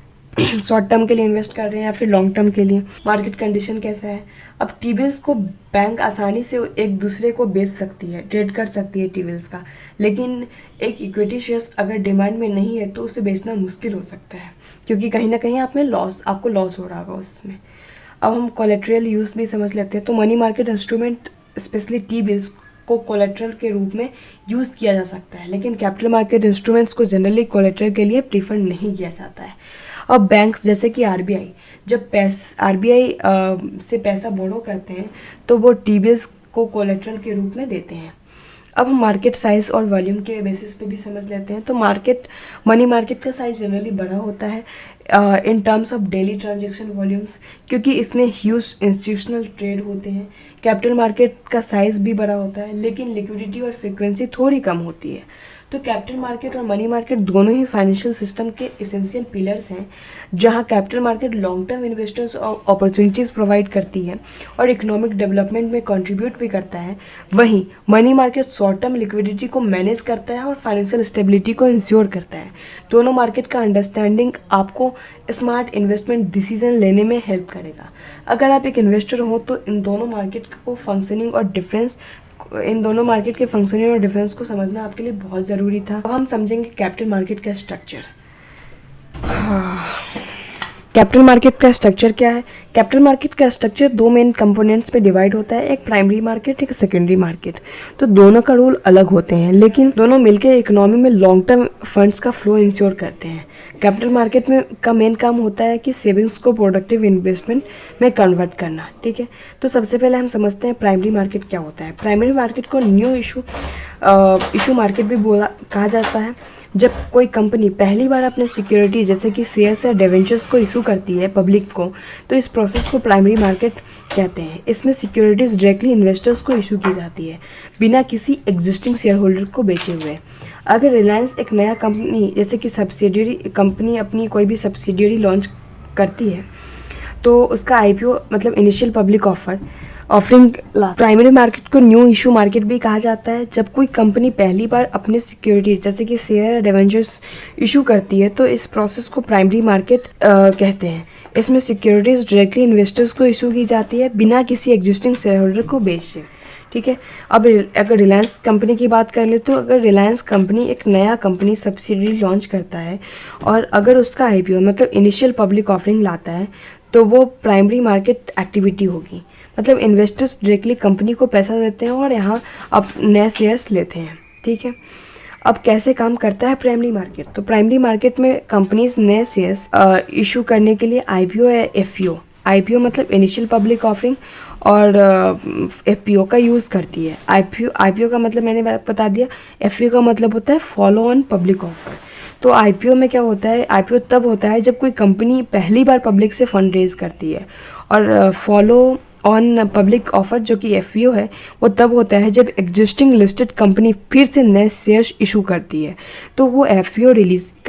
शॉर्ट टर्म के लिए इन्वेस्ट कर रहे हैं या फिर लॉन्ग टर्म के लिए, मार्केट कंडीशन कैसा है। अब टी बिल्स को बैंक आसानी से एक दूसरे को बेच सकती है, ट्रेड कर सकती है टी बिल्स का, लेकिन एक इक्विटी शेयर्स अगर डिमांड में नहीं है तो उसे बेचना मुश्किल हो सकता है क्योंकि कहीं ना कहीं आपको लॉस हो रहा होगा उसमें। अब हम कोलेट्रल यूज़ भी समझ लेते हैं। तो money market instrument specially T bills को कोलेट्रल के रूप में यूज़ किया जा सकता है, लेकिन कैपिटल मार्केट इंस्ट्रूमेंट्स को जनरली कोलेट्रल के लिए प्रीफर नहीं किया जाता है। अब बैंक्स जैसे कि आरबीआई जब आरबीआई से पैसा बोरो करते हैं तो वो टी बिल्स को कोलेट्रल के रूप में देते हैं। अब हम मार्केट साइज़ और वॉल्यूम के बेसिस पे भी समझ लेते हैं। तो मनी मार्केट का साइज़ जनरली बड़ा होता है in terms of daily transaction volumes, क्योंकि इसमें ह्यूज इंस्टीट्यूशनल ट्रेड होते हैं। कैपिटल मार्केट का साइज़ भी बड़ा होता है, लेकिन लिक्विडिटी और फ्रिक्वेंसी थोड़ी कम होती है। तो कैपिटल मार्केट और मनी मार्केट दोनों ही फाइनेंशियल सिस्टम के एसेंशियल पिलर्स हैं, जहां capital market long term investors और अपॉर्चुनिटीज़ प्रोवाइड करती है और इकोनॉमिक डेवलपमेंट में कंट्रीब्यूट भी करता है। वहीं money market short term liquidity को मैनेज करता है और फाइनेंशियल स्टेबिलिटी को इंश्योर करता है। दोनों मार्केट का अंडरस्टैंडिंग आपको स्मार्ट इन्वेस्टमेंट डिसीजन लेने में हेल्प करेगा। अगर आप एक इन्वेस्टर हो तो इन दोनों मार्केट को फंक्शनिंग और डिफरेंस को समझना आपके लिए बहुत ज़रूरी था। अब हम समझेंगे कैपिटल मार्केट का स्ट्रक्चर। कैपिटल मार्केट का स्ट्रक्चर क्या है? कैपिटल मार्केट का स्ट्रक्चर 2 मेन कंपोनेंट्स पे डिवाइड होता है, एक प्राइमरी मार्केट, एक सेकेंडरी मार्केट। तो दोनों का रोल अलग होते हैं, लेकिन दोनों मिलकर इकोनॉमी में लॉन्ग टर्म फंड्स का फ्लो इंश्योर करते हैं। कैपिटल मार्केट में का मेन काम होता है कि सेविंग्स को प्रोडक्टिव इन्वेस्टमेंट में कन्वर्ट करना। ठीक है, तो सबसे पहले हम समझते हैं प्राइमरी मार्केट क्या होता है। प्राइमरी मार्केट को न्यू इशू मार्केट भी कहा जाता है। जब कोई कंपनी पहली बार अपने सिक्योरिटी जैसे कि शेयर्स या डिवेंचर्स को इशू करती है पब्लिक को, तो इस प्रोसेस को प्राइमरी मार्केट कहते हैं। इसमें सिक्योरिटीज़ डायरेक्टली इन्वेस्टर्स को इशू की जाती है बिना किसी एग्जिस्टिंग शेयर होल्डर को बेचे हुए। अगर रिलायंस एक नया कंपनी जैसे कि सब्सिडियरी कंपनी अपनी कोई भी सब्सिडियरी लॉन्च करती है तो उसका आईपीओ मतलब initial public offering primary market को न्यू इशू मार्केट भी कहा जाता है। जब कोई कंपनी पहली बार अपने सिक्योरिटीज जैसे कि शेयर या डिवेंचर्स इशू करती है तो इस प्रोसेस को प्राइमरी मार्केट कहते हैं। इसमें सिक्योरिटीज डायरेक्टली इन्वेस्टर्स को इशू की जाती है बिना किसी एग्जिस्टिंग शेयर होल्डर को बेचे। ठीक है। अब अगर रिलायंस कंपनी की बात कर ले तो अगर रिलायंस कंपनी एक नया कंपनी सब्सिडरी लॉन्च करता है और अगर उसका आईपीओ मतलब इनिशियल पब्लिक ऑफरिंग लाता है तो वो प्राइमरी मार्केट एक्टिविटी होगी। मतलब इन्वेस्टर्स डायरेक्टली कंपनी को पैसा देते हैं और यहाँ अब नए शेयर्स लेते हैं, ठीक है। अब कैसे काम करता है प्राइमरी मार्केट? तो प्राइमरी मार्केट में कंपनीज नए शेयर्स इशू करने के लिए आईपीओ या एफपीओ, आईपीओ मतलब इनिशियल पब्लिक ऑफरिंग और एफपीओ का यूज़ करती है। आईपीओ का मतलब मैंने बता दिया, एफपीओ का मतलब होता है फॉलो ऑन पब्लिक ऑफर। तो आईपीओ में क्या होता है, आईपीओ तब होता है जब कोई कंपनी पहली बार पब्लिक से फंड रेज करती है, और फॉलो ऑन पब्लिक ऑफर जो कि एफपीओ है वो तब होता है जब एग्जिस्टिंग लिस्टेड कंपनी फिर से नए शेयर्स इशू करती है, तो वो एफपीओ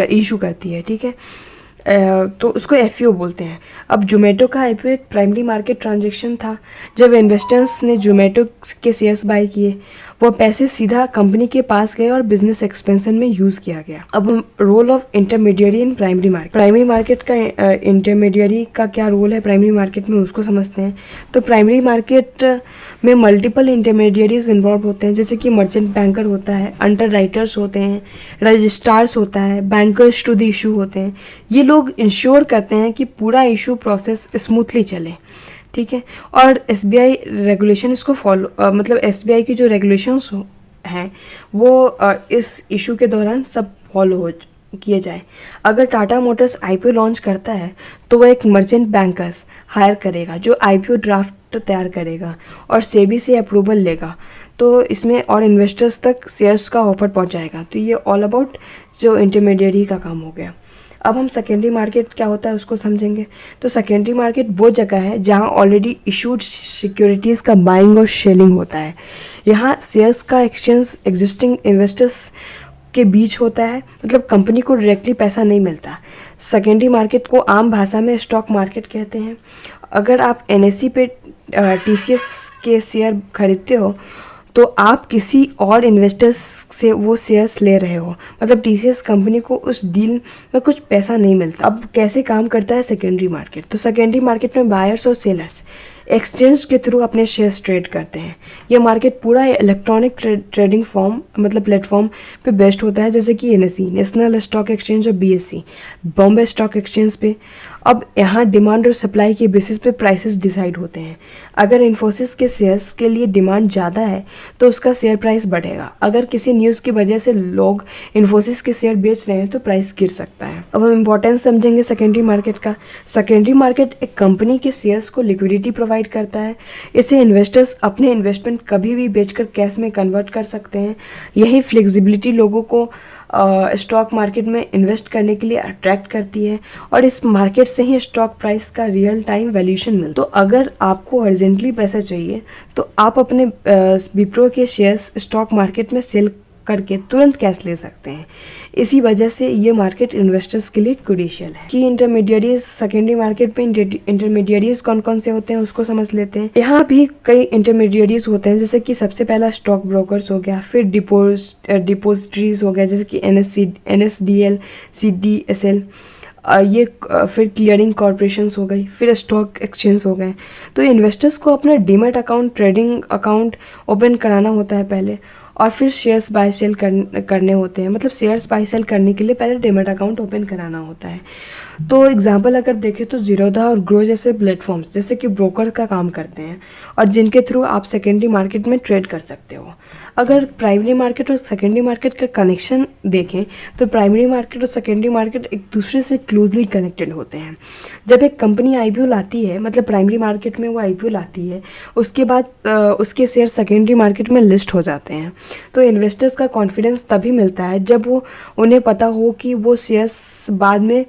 इशू करती है, ठीक है। तो उसको एफपीओ बोलते हैं। अब जोमेटो का आईपीओ एक प्राइमरी मार्केट ट्रांजैक्शन था। जब इन्वेस्टर्स ने जोमेटो के शेयर्स बाय किए, वो पैसे सीधा कंपनी के पास गए और बिजनेस एक्सपेंशन में यूज़ किया गया। अब हम role of intermediary in primary market, primary market का इंटरमीडियरी का क्या रोल है प्राइमरी मार्केट में, उसको समझते हैं। तो प्राइमरी मार्केट में मल्टीपल इंटरमीडियरीज इन्वॉल्व होते हैं, जैसे कि मर्चेंट बैंकर होता है, अंडर राइटर्स होते हैं, रजिस्ट्रार्स होता है, बैंकर्स टू द इशू होते हैं। ये लोग इंश्योर करते हैं कि पूरा इशू प्रोसेस स्मूथली चले, ठीक है। और एसबीआई रेगुलेशन इसको फॉलो मतलब एसबीआई की जो रेगुलेशंस हैं वो इस इशू के दौरान सब फॉलो हो किए जाए। अगर टाटा मोटर्स आईपीओ लॉन्च करता है तो वह एक मर्चेंट बैंकर्स हायर करेगा जो आईपीओ ड्राफ्ट तैयार करेगा और सेबी से अप्रूवल लेगा, तो इसमें और इन्वेस्टर्स तक शेयर्स का ऑफर पहुंचाएगा। तो ये ऑल अबाउट जो इंटरमीडियरी का काम हो गया। अब हम सेकेंडरी मार्केट क्या होता है उसको समझेंगे। तो सेकेंडरी मार्केट वो जगह है जहां ऑलरेडी इशूड सिक्योरिटीज़ का बाइंग और सेलिंग होता है। यहाँ शेयर्स का एक्सचेंज एग्जिस्टिंग इन्वेस्टर्स के बीच होता है, मतलब कंपनी को डायरेक्टली पैसा नहीं मिलता। सेकेंडरी मार्केट को आम भाषा में स्टॉक मार्केट कहते हैं। अगर आप एनएसई पे टीसीएस के शेयर खरीदते हो तो आप किसी और इन्वेस्टर्स से वो शेयर्स ले रहे हो, मतलब टीसीएस कंपनी को उस डील में कुछ पैसा नहीं मिलता। अब कैसे काम करता है सेकेंडरी मार्केट? तो सेकेंडरी मार्केट में बायर्स और सेलर्स एक्सचेंज के थ्रू अपने शेयर्स ट्रेड करते हैं। ये मार्केट पूरा इलेक्ट्रॉनिक ट्रेडिंग फॉर्म मतलब प्लेटफॉर्म पे बेस्ड होता है, जैसे कि एनएसई नेशनल स्टॉक एक्सचेंज और बीएसई बॉम्बे स्टॉक एक्सचेंज पे। अब यहाँ डिमांड और सप्लाई के बेसिस पे प्राइसेस डिसाइड होते हैं। अगर इन्फोसिस के शेयर्स के लिए डिमांड ज़्यादा है तो उसका शेयर प्राइस बढ़ेगा। अगर किसी न्यूज़ की वजह से लोग इन्फोसिस के शेयर बेच रहे हैं तो प्राइस गिर सकता है। अब हम इम्पोर्टेंस समझेंगे सेकेंडरी मार्केट का। सेकेंडरी मार्केट एक कंपनी के शेयर्स को लिक्विडिटी प्रोवाइड करता है। इससे इन्वेस्टर्स अपने इन्वेस्टमेंट कभी भी बेचकर कैश में कन्वर्ट कर सकते हैं। यही फ्लेक्सिबिलिटी लोगों को स्टॉक मार्केट में इन्वेस्ट करने के लिए अट्रैक्ट करती है और इस मार्केट से ही स्टॉक प्राइस का रियल टाइम वैल्यूएशन मिलता है। तो अगर आपको अर्जेंटली पैसा चाहिए तो आप अपने विप्रो के शेयर्स स्टॉक मार्केट में सेल करके तुरंत कैश ले सकते हैं। इसी वजह से ये मार्केट इन्वेस्टर्स के लिए क्रूशियल है। कि इंटरमीडियरीज सेकेंडरी मार्केट में इंटरमीडियरीज कौन कौन से होते हैं उसको समझ लेते हैं। यहाँ भी कई इंटरमीडियरीज होते हैं, जैसे कि सबसे पहला स्टॉक ब्रोकर्स हो गया, फिर डिपोजिटरीज हो गया जैसे कि NSDL CDSL, ये फिर क्लियरिंग कॉरपोरेशंस हो गई, फिर स्टॉक एक्सचेंज हो गए। तो इन्वेस्टर्स को अपना demat account trading account open कराना होता है पहले, और फिर शेयर्स बाय सेल करने होते हैं। मतलब शेयर्स बाय सेल करने के लिए पहले डीमैट अकाउंट ओपन कराना होता है। तो एग्जांपल अगर देखें तो जीरोधा और ग्रो जैसे प्लेटफॉर्म्स जैसे कि ब्रोकर का काम करते हैं और जिनके थ्रू आप सेकेंडरी मार्केट में ट्रेड कर सकते हो। अगर प्राइमरी मार्केट और सेकेंडरी मार्केट का कनेक्शन देखें तो प्राइमरी मार्केट और सेकेंडरी मार्केट एक दूसरे से क्लोजली कनेक्टेड होते हैं। जब एक कंपनी आईपीओ लाती है, मतलब प्राइमरी मार्केट में वो आईपीओ लाती है, उसके बाद उसके शेयर सेकेंडरी मार्केट में लिस्ट हो जाते हैं। तो इन्वेस्टर्स का कॉन्फिडेंस तभी मिलता है जब उन्हें पता हो कि वो शेयर्स बाद में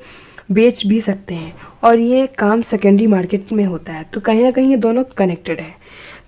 बेच भी सकते हैं, और ये काम सेकेंडरी मार्केट में होता है। तो कहीं ना कहीं ये दोनों कनेक्टेड है।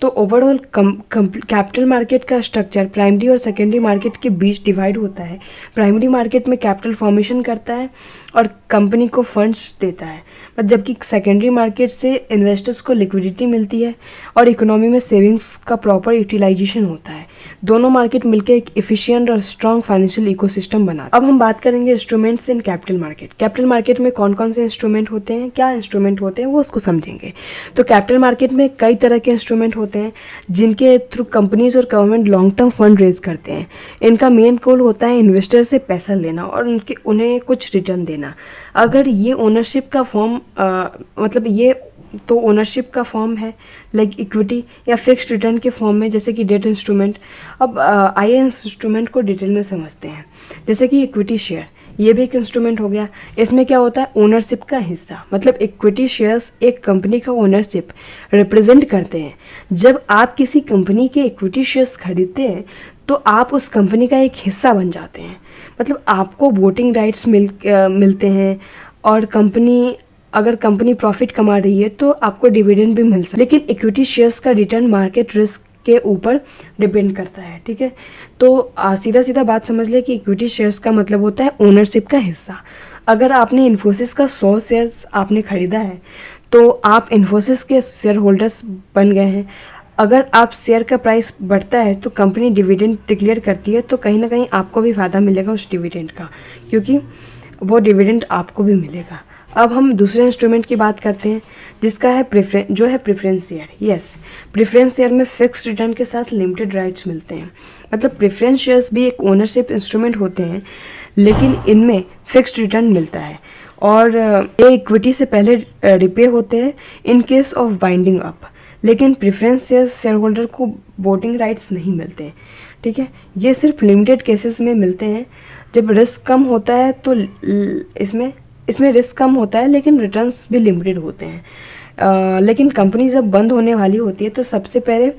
तो ओवरऑल कैपिटल मार्केट का स्ट्रक्चर प्राइमरी और सेकेंडरी मार्केट के बीच डिवाइड होता है। प्राइमरी मार्केट में कैपिटल फॉर्मेशन करता है और कंपनी को फंड्स देता है, जबकि सेकेंडरी मार्केट से इन्वेस्टर्स को लिक्विडिटी मिलती है और इकोनॉमी में सेविंग्स का प्रॉपर यूटिलाइजेशन होता है। दोनों मार्केट मिलकर एक एफिशिएंट और स्ट्रॉन्ग फाइनेंशियल इकोसिस्टम बनाते हैं। अब हम बात करेंगे instruments in capital market. Capital market में कौन कौन से इंस्ट्रूमेंट होते हैं, क्या इंस्ट्रूमेंट होते हैं, वो उसको समझेंगे। तो कैपिटल मार्केट में कई तरह के इंस्ट्रूमेंट होते हैं होते हैं जिनके थ्रू कंपनीज और government long term fund raise करते हैं। इनका मेन गोल होता है इन्वेस्टर से पैसा लेना और उन्हें कुछ रिटर्न देना। अगर ये ओनरशिप का फॉर्म मतलब ये तो ओनरशिप का फॉर्म है लाइक इक्विटी या फिक्स्ड रिटर्न के फॉर्म में, जैसे कि डेट इंस्ट्रूमेंट। अब आइए इंस्ट्रूमेंट को डिटेल में समझते हैं। जैसे कि इक्विटी शेयर, ये भी एक इंस्ट्रूमेंट हो गया। इसमें क्या होता है, ओनरशिप का हिस्सा, मतलब इक्विटी शेयर्स एक कंपनी का ओनरशिप रिप्रेजेंट करते हैं। जब आप किसी कंपनी के इक्विटी शेयर्स खरीदते हैं तो आप उस कंपनी का एक हिस्सा बन जाते हैं, मतलब आपको वोटिंग राइट्स मिलते हैं। और अगर कंपनी प्रॉफिट कमा रही है तो आपको डिविडेंड भी मिल सकता है। लेकिन इक्विटी शेयर्स का रिटर्न मार्केट रिस्क के ऊपर डिपेंड करता है, ठीक है। तो सीधा सीधा बात समझ ले कि इक्विटी शेयर्स का मतलब होता है ओनरशिप का हिस्सा। अगर आपने इन्फोसिस का 100 शेयर्स आपने खरीदा है तो आप इन्फोसिस के शेयर होल्डर्स बन गए हैं। अगर आप शेयर का प्राइस बढ़ता है तो कंपनी डिविडेंड डिक्लेयर करती है, तो कहीं ना कहीं आपको भी फ़ायदा मिलेगा उस डिविडेंड का, क्योंकि वो डिविडेंड आपको भी मिलेगा। अब हम दूसरे इंस्ट्रूमेंट की बात करते हैं जिसका है preference share. Yes, preference share में फिक्स्ड रिटर्न के साथ लिमिटेड राइट्स मिलते हैं। मतलब प्रेफरेंस शेयर्स भी एक ओनरशिप इंस्ट्रूमेंट होते हैं, लेकिन इनमें फिक्स्ड रिटर्न मिलता है और ये इक्विटी से पहले रिपे होते हैं in case of binding up. लेकिन प्रेफरेंस शेयर्स शेयर होल्डर को वोटिंग राइट्स नहीं मिलते हैं, ठीक है। ये सिर्फ लिमिटेड केसेस में मिलते हैं जब रिस्क कम होता है, तो इसमें रिस्क कम होता है लेकिन रिटर्न्स भी लिमिटेड होते हैं। लेकिन कंपनी जब बंद होने वाली होती है तो सबसे पहले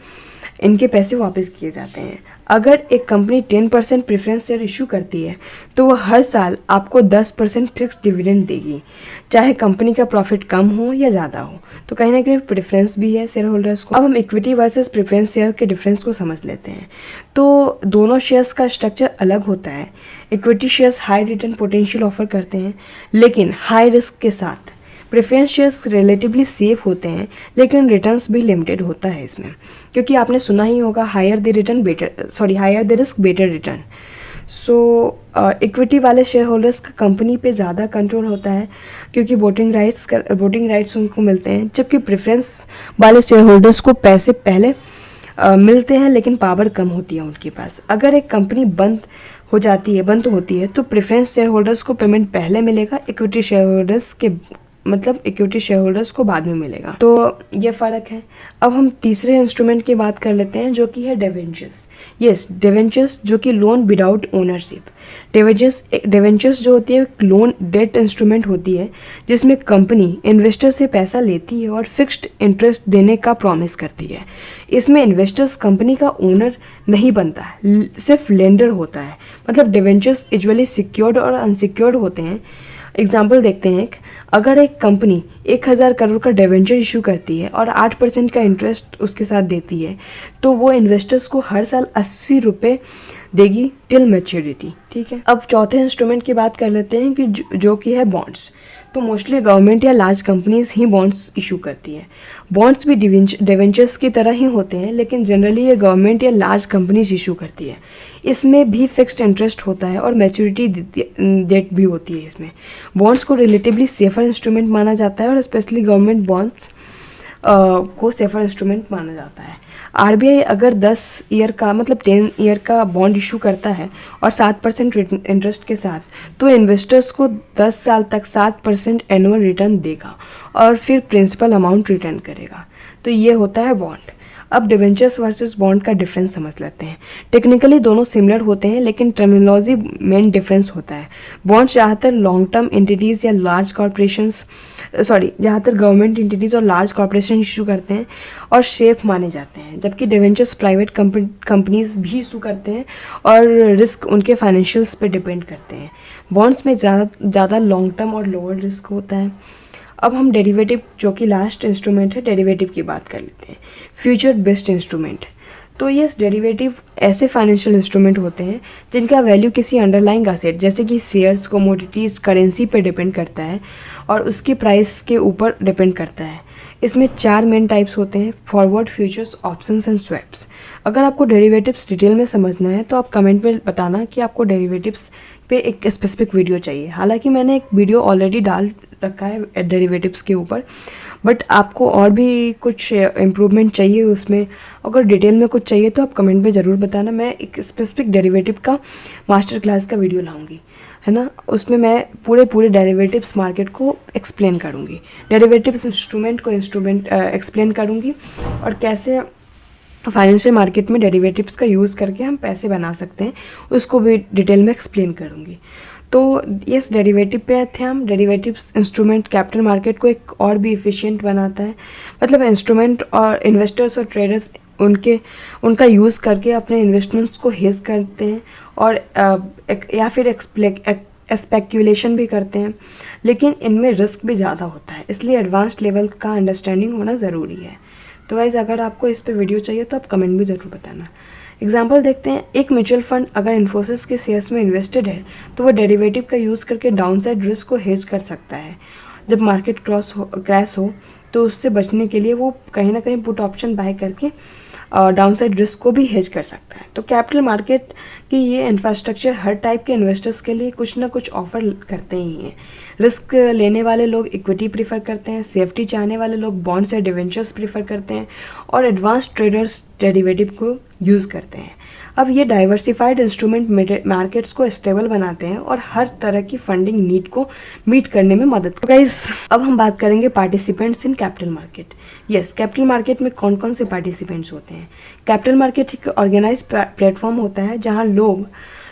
इनके पैसे वापस किए जाते हैं। अगर एक कंपनी 10% प्रेफरेंस शेयर इशू करती है तो वो हर साल आपको 10% फिक्स डिविडेंड देगी, चाहे कंपनी का प्रॉफिट कम हो या ज़्यादा हो। तो कहीं ना कहीं प्रेफरेंस भी है शेयर होल्डर्स को। अब हम इक्विटी वर्सेस प्रेफरेंस शेयर के डिफरेंस को समझ लेते हैं। तो दोनों शेयर्स का स्ट्रक्चर अलग होता है। Equity shares high return potential offer करते हैं लेकिन हाई रिस्क के साथ। प्रेफरेंस शेयर्स रिलेटिवली सेफ होते हैं लेकिन रिटर्न्स भी लिमिटेड होता है इसमें, क्योंकि आपने सुना ही होगा higher the risk better return. So equity वाले शेयर होल्डर्स का कंपनी पे ज़्यादा कंट्रोल होता है क्योंकि वोटिंग राइट्स उनको मिलते हैं, जबकि प्रेफरेंस वाले शेयर होल्डर्स को पैसे पहले मिलते हैं लेकिन पावर कम होती है उनके पास। अगर एक कंपनी बंद तो होती है तो प्रेफरेंस शेयर होल्डर्स को पेमेंट पहले मिलेगा, इक्विटी शेयर होल्डर्स को बाद में मिलेगा। तो ये फ़र्क है। अब हम तीसरे इंस्ट्रूमेंट की बात कर लेते हैं जो कि है डिवेंचर्स। यस, डिवेंचर्स जो कि लोन विदाउट ओनरशिप। डिवेंचर्स जो होती है एक लोन डेट इंस्ट्रूमेंट होती है जिसमें कंपनी इन्वेस्टर से पैसा लेती है और फिक्स्ड इंटरेस्ट देने का प्रॉमिस करती है। इसमें इन्वेस्टर्स कंपनी का ओनर नहीं बनता है, सिर्फ लेंडर होता है। मतलब डिवेंचर्स यूजुअली सिक्योर्ड और अनसिक्योर्ड होते हैं। एग्जाम्पल देखते हैं, अगर एक कंपनी 1000 करोड़ का डिवेंचर इशू करती है और 8% का इंटरेस्ट उसके साथ देती है तो वो इन्वेस्टर्स को हर साल 80 रुपये देगी टिल मैच्योरिटी, ठीक है। अब चौथे इंस्ट्रूमेंट की बात कर लेते हैं कि जो कि है बॉन्ड्स। तो मोस्टली गवर्नमेंट या लार्ज कंपनीज ही बॉन्ड्स इशू करती है। बॉन्ड्स भी डिवेंचर्स की तरह ही होते हैं लेकिन जनरली ये गवर्नमेंट या लार्ज कंपनीज इशू करती है। इसमें भी फिक्स्ड इंटरेस्ट होता है और मैच्योरिटी डेट भी होती है। इसमें बॉन्ड्स को रिलेटिवली सेफर इंस्ट्रूमेंट माना जाता है और स्पेशली गवर्नमेंट बॉन्ड्स को सेफर इंस्ट्रूमेंट माना जाता है। आरबीआई अगर 10 ईयर का बॉन्ड इशू करता है और 7% इंटरेस्ट के साथ, तो इन्वेस्टर्स को 10 साल तक 7% एनुअल रिटर्न देगा और फिर प्रिंसिपल अमाउंट रिटर्न करेगा। तो ये होता है बॉन्ड। अब डिवेंचर्स वर्सेस बॉन्ड का डिफरेंस समझ लेते हैं। टेक्निकली दोनों सिमिलर होते हैं लेकिन टर्मिनोलॉजी मेन डिफरेंस होता है। बॉन्ड्स ज़्यादातर लॉन्ग टर्म एंटिटीज़ या ज़्यादातर गवर्नमेंट एंटिटीज़ और लार्ज कॉर्पोरेशन इशू करते हैं और सेफ माने जाते हैं, जबकि डिवेंचर्स प्राइवेट कंपनीज भी इशू करते हैं और रिस्क उनके फाइनेंशियल्स पे डिपेंड करते हैं। बॉन्ड्स में ज़्यादा लॉन्ग टर्म और लोअर रिस्क होता है। अब हम डेरिवेटिव, जो कि लास्ट इंस्ट्रूमेंट है, डेरिवेटिव की बात कर लेते हैं। Future based instrument. तो ये डेरिवेटिव ऐसे फाइनेंशियल इंस्ट्रूमेंट होते हैं जिनका वैल्यू किसी अंडरलाइंग असेट जैसे कि शेयर्स, कमोडिटीज़, करेंसी पे डिपेंड करता है और उसकी प्राइस के ऊपर डिपेंड करता है। इसमें 4 मेन टाइप्स होते हैं: forward, futures, options and swaps. अगर आपको डेरिवेटिव्स डिटेल में समझना है तो आप कमेंट में बताना कि आपको डेरिवेटिव्स पे एक स्पेसिफिक वीडियो चाहिए। हालांकि मैंने एक वीडियो ऑलरेडी डाल रखा है डेरिवेटिव्स के ऊपर, बट आपको और भी कुछ इम्प्रूवमेंट चाहिए उसमें, अगर डिटेल में कुछ चाहिए तो आप कमेंट में ज़रूर बताना। मैं एक स्पेसिफिक डेरिवेटिव का मास्टर क्लास का वीडियो लाऊंगी, है ना। उसमें मैं पूरे डेरिवेटिव्स मार्केट को एक्सप्लेन करूँगी, डेरिवेटिव्स इंस्ट्रूमेंट को एक्सप्लेन करूँगी, और कैसे फाइनेंशियल मार्केट में डेरिवेटिव्स का यूज़ करके हम पैसे बना सकते हैं उसको भी डिटेल में एक्सप्लेन करूँगी। तो इस डेरिवेटिव पे थे हम। डेरिवेटिव्स इंस्ट्रूमेंट कैपिटल मार्केट को एक और भी एफिशिएंट बनाता है, मतलब इंस्ट्रूमेंट और इन्वेस्टर्स और ट्रेडर्स उनका यूज़ करके अपने इन्वेस्टमेंट्स को हेज करते हैं और या फिर स्पेक्यूलेशन भी करते हैं, लेकिन इनमें रिस्क भी ज़्यादा होता है, इसलिए एडवांस्ड लेवल का अंडरस्टैंडिंग होना ज़रूरी है। तो गाइज़ अगर आपको इस पे वीडियो चाहिए तो आप कमेंट भी ज़रूर बताना। एग्जाम्पल देखते हैं। एक म्यूचुअल फंड अगर इन्फोसिस के शेयर्स में इन्वेस्टेड है तो वो डेरिवेटिव का यूज़ करके डाउनसाइड रिस्क को हेज कर सकता है। जब मार्केट क्रैश हो तो उससे बचने के लिए वो कहीं ना कहीं पुट ऑप्शन बाय करके डाउनसाइड रिस्क को भी हेज कर सकता है। तो कैपिटल मार्केट की ये इंफ्रास्ट्रक्चर हर टाइप के इन्वेस्टर्स के लिए कुछ ना कुछ ऑफर करते ही हैं। रिस्क लेने वाले लोग इक्विटी प्रीफर करते हैं, सेफ्टी चाहने वाले लोग बॉन्ड्स या डिवेंचर्स प्रीफर करते हैं, और एडवांस ट्रेडर्स डेरिवेटिव को यूज़ करते हैं। अब ये डाइवर्सिफाइड इंस्ट्रूमेंट मार्केट्स को स्टेबल बनाते हैं और हर तरह की फंडिंग नीड को मीट करने में मदद करते हैं। गाइस अब हम बात करेंगे participants in capital market. Yes, capital market में कौन कौन से पार्टिसिपेंट्स होते हैं। कैपिटल मार्केट एक ऑर्गेनाइज प्लेटफॉर्म होता है जहां लोग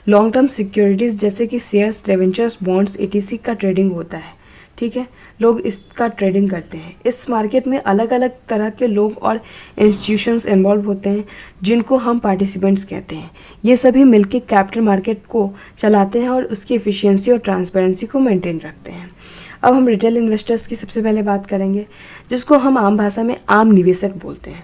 लॉन्ग टर्म सिक्योरिटीज़ जैसे कि शेयर्स, डिवेंचर्स, बॉन्ड्स, ETC का ट्रेडिंग होता है। ठीक है, लोग इसका ट्रेडिंग करते हैं। इस मार्केट में अलग अलग तरह के लोग और इंस्टीट्यूशंस इन्वॉल्व होते हैं जिनको हम पार्टिसिपेंट्स कहते हैं। ये सभी मिलकर कैपिटल मार्केट को चलाते हैं और उसकी एफिशिएंसी और ट्रांसपेरेंसी को मेंटेन रखते हैं। अब हम रिटेल इन्वेस्टर्स की सबसे पहले बात करेंगे, जिसको हम आम भाषा में आम निवेशक बोलते हैं।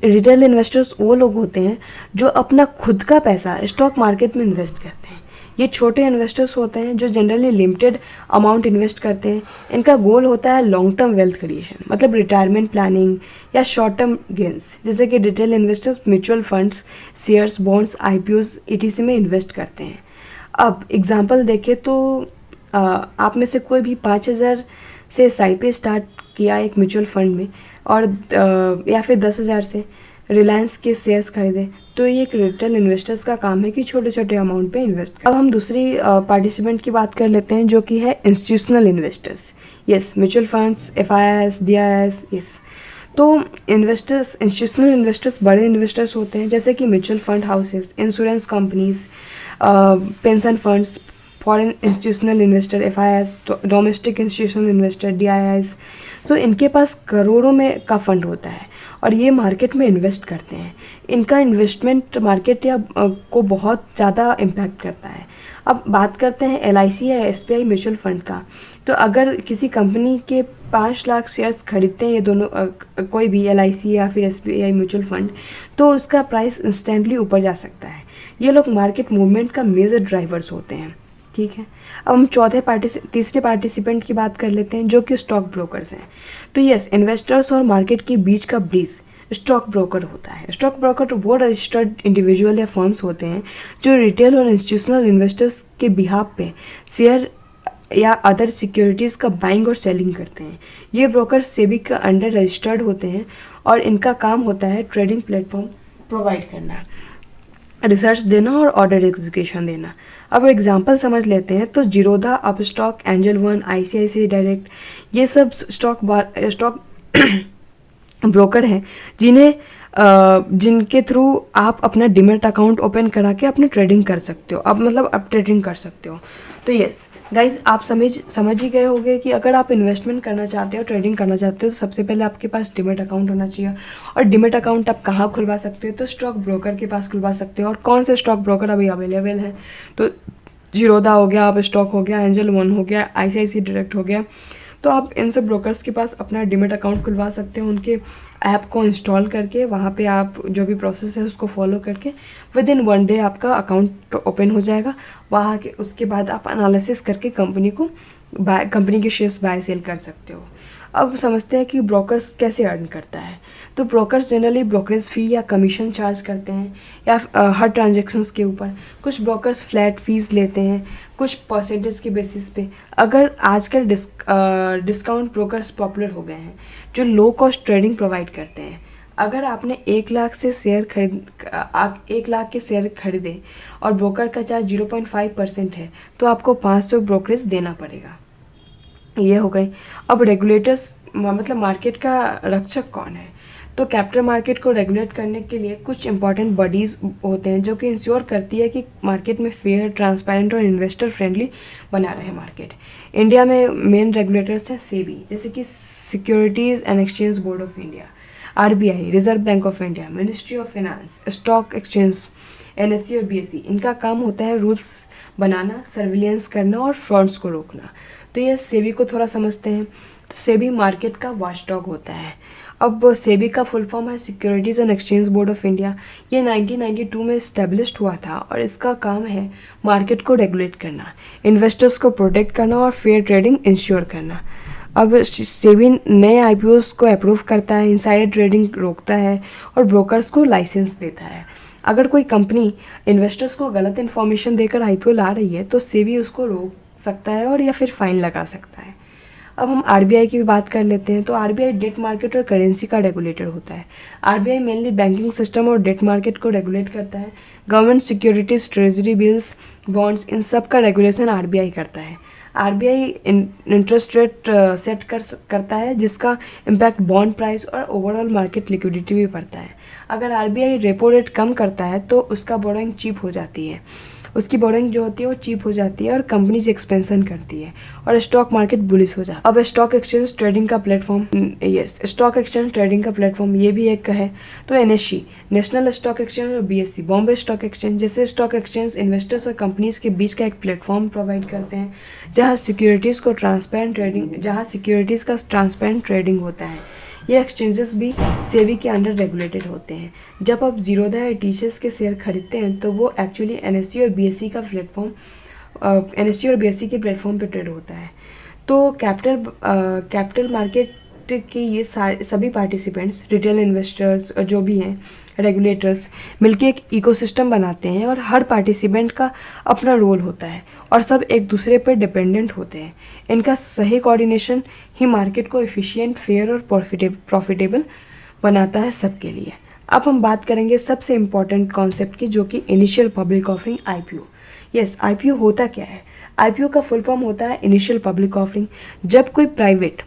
रिटेल इन्वेस्टर्स वो लोग होते हैं जो अपना खुद का पैसा स्टॉक मार्केट में इन्वेस्ट करते हैं। ये छोटे इन्वेस्टर्स होते हैं जो जनरली लिमिटेड अमाउंट इन्वेस्ट करते हैं। इनका गोल होता है लॉन्ग टर्म वेल्थ क्रिएशन, मतलब रिटायरमेंट प्लानिंग या शॉर्ट टर्म गेंस। जैसे कि retail investors mutual funds, shares, bonds, IPOs, ETC में इन्वेस्ट करते हैं। अब एग्जांपल देखें तो आप में से कोई भी 5,000 से SIP स्टार्ट किया एक म्यूचुअल फंड में, और या फिर 10,000 से रिलायंस के शेयर्स खरीदे, तो ये एक रिटेल इन्वेस्टर्स का काम है कि छोटे छोटे अमाउंट पे इन्वेस्ट करें। अब हम दूसरी पार्टिसिपेंट की बात कर लेते हैं जो कि है institutional investors. Yes, mutual funds, FIIs, DIIs। Yes, तो इंस्टीट्यूशनल इन्वेस्टर्स बड़े इन्वेस्टर्स होते हैं जैसे कि mutual fund houses, insurance companies, pension funds, foreign institutional investor, FIIs, domestic institutional investor, DIIs। तो इनके पास करोड़ों में का फंड होता है और ये मार्केट में इन्वेस्ट करते हैं। इनका इन्वेस्टमेंट मार्केट या को बहुत ज़्यादा इम्पैक्ट करता है। अब बात करते हैं LIC या SBI म्यूचुअल फंड का। तो अगर किसी कंपनी के 5 लाख शेयर्स खरीदते हैं ये दोनों, कोई भी LIC या फिर SBI म्यूचुअल फंड, तो उसका प्राइस इंस्टेंटली ऊपर जा सकता है। ये लोग मार्केट मूवमेंट का मेजर ड्राइवर्स होते हैं। ठीक है, अब हम तीसरे पार्टिसिपेंट की बात कर लेते हैं जो कि स्टॉक ब्रोकर्स हैं। तो यस, इन्वेस्टर्स और मार्केट के बीच का ब्रिज स्टॉक ब्रोकर होता है। स्टॉक ब्रोकर वो रजिस्टर्ड इंडिविजुअल या फर्म्स होते हैं जो रिटेल और इंस्टीट्यूशनल इन्वेस्टर्स के बिहाफ पे शेयर या अदर सिक्योरिटीज़ का बाइंग और सेलिंग करते हैं। ये ब्रोकर सेबी के अंडर रजिस्टर्ड होते हैं और इनका काम होता है ट्रेडिंग प्लेटफॉर्म प्रोवाइड करना, रिसर्च देना और ऑर्डर एग्जीक्यूशन देना। अब एग्जांपल समझ लेते हैं तो Zerodha, Upstox, angel one, ICICI direct, ये सब स्टॉक ब्रोकर हैं जिनके थ्रू आप अपना डीमैट अकाउंट ओपन करा के अपनी ट्रेडिंग कर सकते हो। अब मतलब आप ट्रेडिंग कर सकते हो। तो यस गाइज, आप समझ ही गए होंगे कि अगर आप इन्वेस्टमेंट करना चाहते हो, ट्रेडिंग करना चाहते हो, तो सबसे पहले आपके पास डीमैट अकाउंट होना चाहिए। और डीमैट अकाउंट आप कहाँ खुलवा सकते हो, तो स्टॉक ब्रोकर के पास खुलवा सकते हो। और कौन से स्टॉक ब्रोकर अभी अवेलेबल हैं, तो जीरोधा हो गया, अब स्टॉक हो गया, एंजल वन हो गया, ICICI डायरेक्ट हो गया। तो आप इन सब ब्रोकर्स के पास अपना डीमैट अकाउंट खुलवा सकते हो। उनके ऐप को इंस्टॉल करके वहाँ पे आप जो भी प्रोसेस है उसको फॉलो करके विद इन 1 डे आपका अकाउंट ओपन हो जाएगा। वहाँ के उसके बाद आप एनालिसिस करके कंपनी के शेयर्स बाय सेल कर सकते हो। अब समझते हैं कि ब्रोकर्स कैसे अर्न करता है। तो ब्रोकर्स जनरली ब्रोकरेज फ़ी या कमीशन चार्ज करते हैं या हर ट्रांजेक्शन्स के ऊपर। कुछ ब्रोकर्स फ्लैट फीस लेते हैं, कुछ परसेंटेज के बेसिस पे। अगर आजकल डिस्काउंट ब्रोकर्स पॉपुलर हो गए हैं जो लो कॉस्ट ट्रेडिंग प्रोवाइड करते हैं। अगर आपने 1 लाख से आप 1 लाख के शेयर खरीदे और ब्रोकर का चार्ज 0.5% है, तो आपको 500 ब्रोकरेज देना पड़ेगा। ये हो गई। अब रेगुलेटर्स मतलब मार्केट का रक्षक कौन है? तो कैपिटल मार्केट को रेगुलेट करने के लिए कुछ इंपॉर्टेंट बॉडीज़ होते हैं जो कि इंश्योर करती है कि मार्केट में फेयर, ट्रांसपेरेंट और इन्वेस्टर फ्रेंडली बना रहे मार्केट। इंडिया में मेन रेगुलेटर्स हैं सेबी, जैसे कि securities and exchange board of India, RBI, reserve bank of India, ministry of finance, stock exchange, NSC और बीएसई। इनका काम होता है रूल्स बनाना, सर्विलेंस करना और फ्रॉड्स को रोकना। तो ये सेबी को थोड़ा समझते हैं। तो सेबी मार्केट का वॉचडॉग होता है। अब सेबी का फुल फॉर्म है securities and exchange board of India. ये 1992 में इस्टेब्लिश्ड हुआ था और इसका काम है मार्केट को रेगुलेट करना, इन्वेस्टर्स को प्रोटेक्ट करना और फेयर ट्रेडिंग इंश्योर करना। अब सेबी नए आईपीओस को अप्रूव करता है, इनसाइडर ट्रेडिंग रोकता है और ब्रोकर्स को लाइसेंस देता है। अगर कोई कंपनी इन्वेस्टर्स को गलत इन्फॉर्मेशन देकर आईपीओ ला रही है तो सेबी उसको रोक सकता है और या फिर फाइन लगा सकता है। अब हम आरबीआई की भी बात कर लेते हैं। तो आरबीआई डेट मार्केट और करेंसी का रेगुलेटर होता है। आरबीआई मेनली बैंकिंग सिस्टम और डेट मार्केट को रेगुलेट करता है। Government securities, treasury bills, bonds, इन सब का रेगुलेशन आरबीआई करता है। आरबीआई इंटरेस्ट रेट सेट करता है जिसका इम्पैक्ट बॉन्ड प्राइस और ओवरऑल मार्केट लिक्विडिटी भी पड़ता है। अगर आरबीआई रेपो रेट कम करता है तो उसका बोरोइंग चीप हो जाती है, उसकी बोरोइंग जो होती है वो चीप हो जाती है और कंपनीज एक्सपेंशन करती है और स्टॉक मार्केट बुलिश हो जाता है। अब स्टॉक एक्सचेंज ट्रेडिंग का प्लेटफॉर्म, स्टॉक एक्सचेंज ट्रेडिंग का प्लेटफॉर्म ये भी एक है। तो एनएससी, नेशनल स्टॉक एक्सचेंज, और बीएसई, बॉम्बे स्टॉक एक्सचेंज जैसे स्टॉक एक्सचेंज इन्वेस्टर्स और कंपनीज के बीच का एक प्लेटफॉर्म प्रोवाइड करते हैं जहाँ सिक्योरिटीज़ का ट्रांसपेरेंट ट्रेडिंग होता है। ये एक्सचेंजेस भी सेबी के अंडर रेगुलेटेड होते हैं। जब आप जीरोधा या टीसीएस के शेयर खरीदते हैं तो वो एक्चुअली एनएससी और बीएसई के प्लेटफॉर्म पे ट्रेड होता है। तो कैपिटल मार्केट के ये सभी पार्टिसिपेंट्स, रिटेल इन्वेस्टर्स और जो भी हैं रेगुलेटर्स, मिलके एक इकोसिस्टम बनाते हैं और हर पार्टिसिपेंट का अपना रोल होता है और सब एक दूसरे पर डिपेंडेंट होते हैं। इनका सही कोऑर्डिनेशन ही मार्केट को एफिशिएंट, फेयर और प्रॉफिटेबल बनाता है सबके लिए। अब हम बात करेंगे सबसे इम्पॉर्टेंट कॉन्सेप्ट की, जो कि initial public offering, IPO. Yes, IPO होता क्या है? आईपीओ का फुल फॉर्म होता है इनिशियल पब्लिक ऑफरिंग। जब कोई प्राइवेट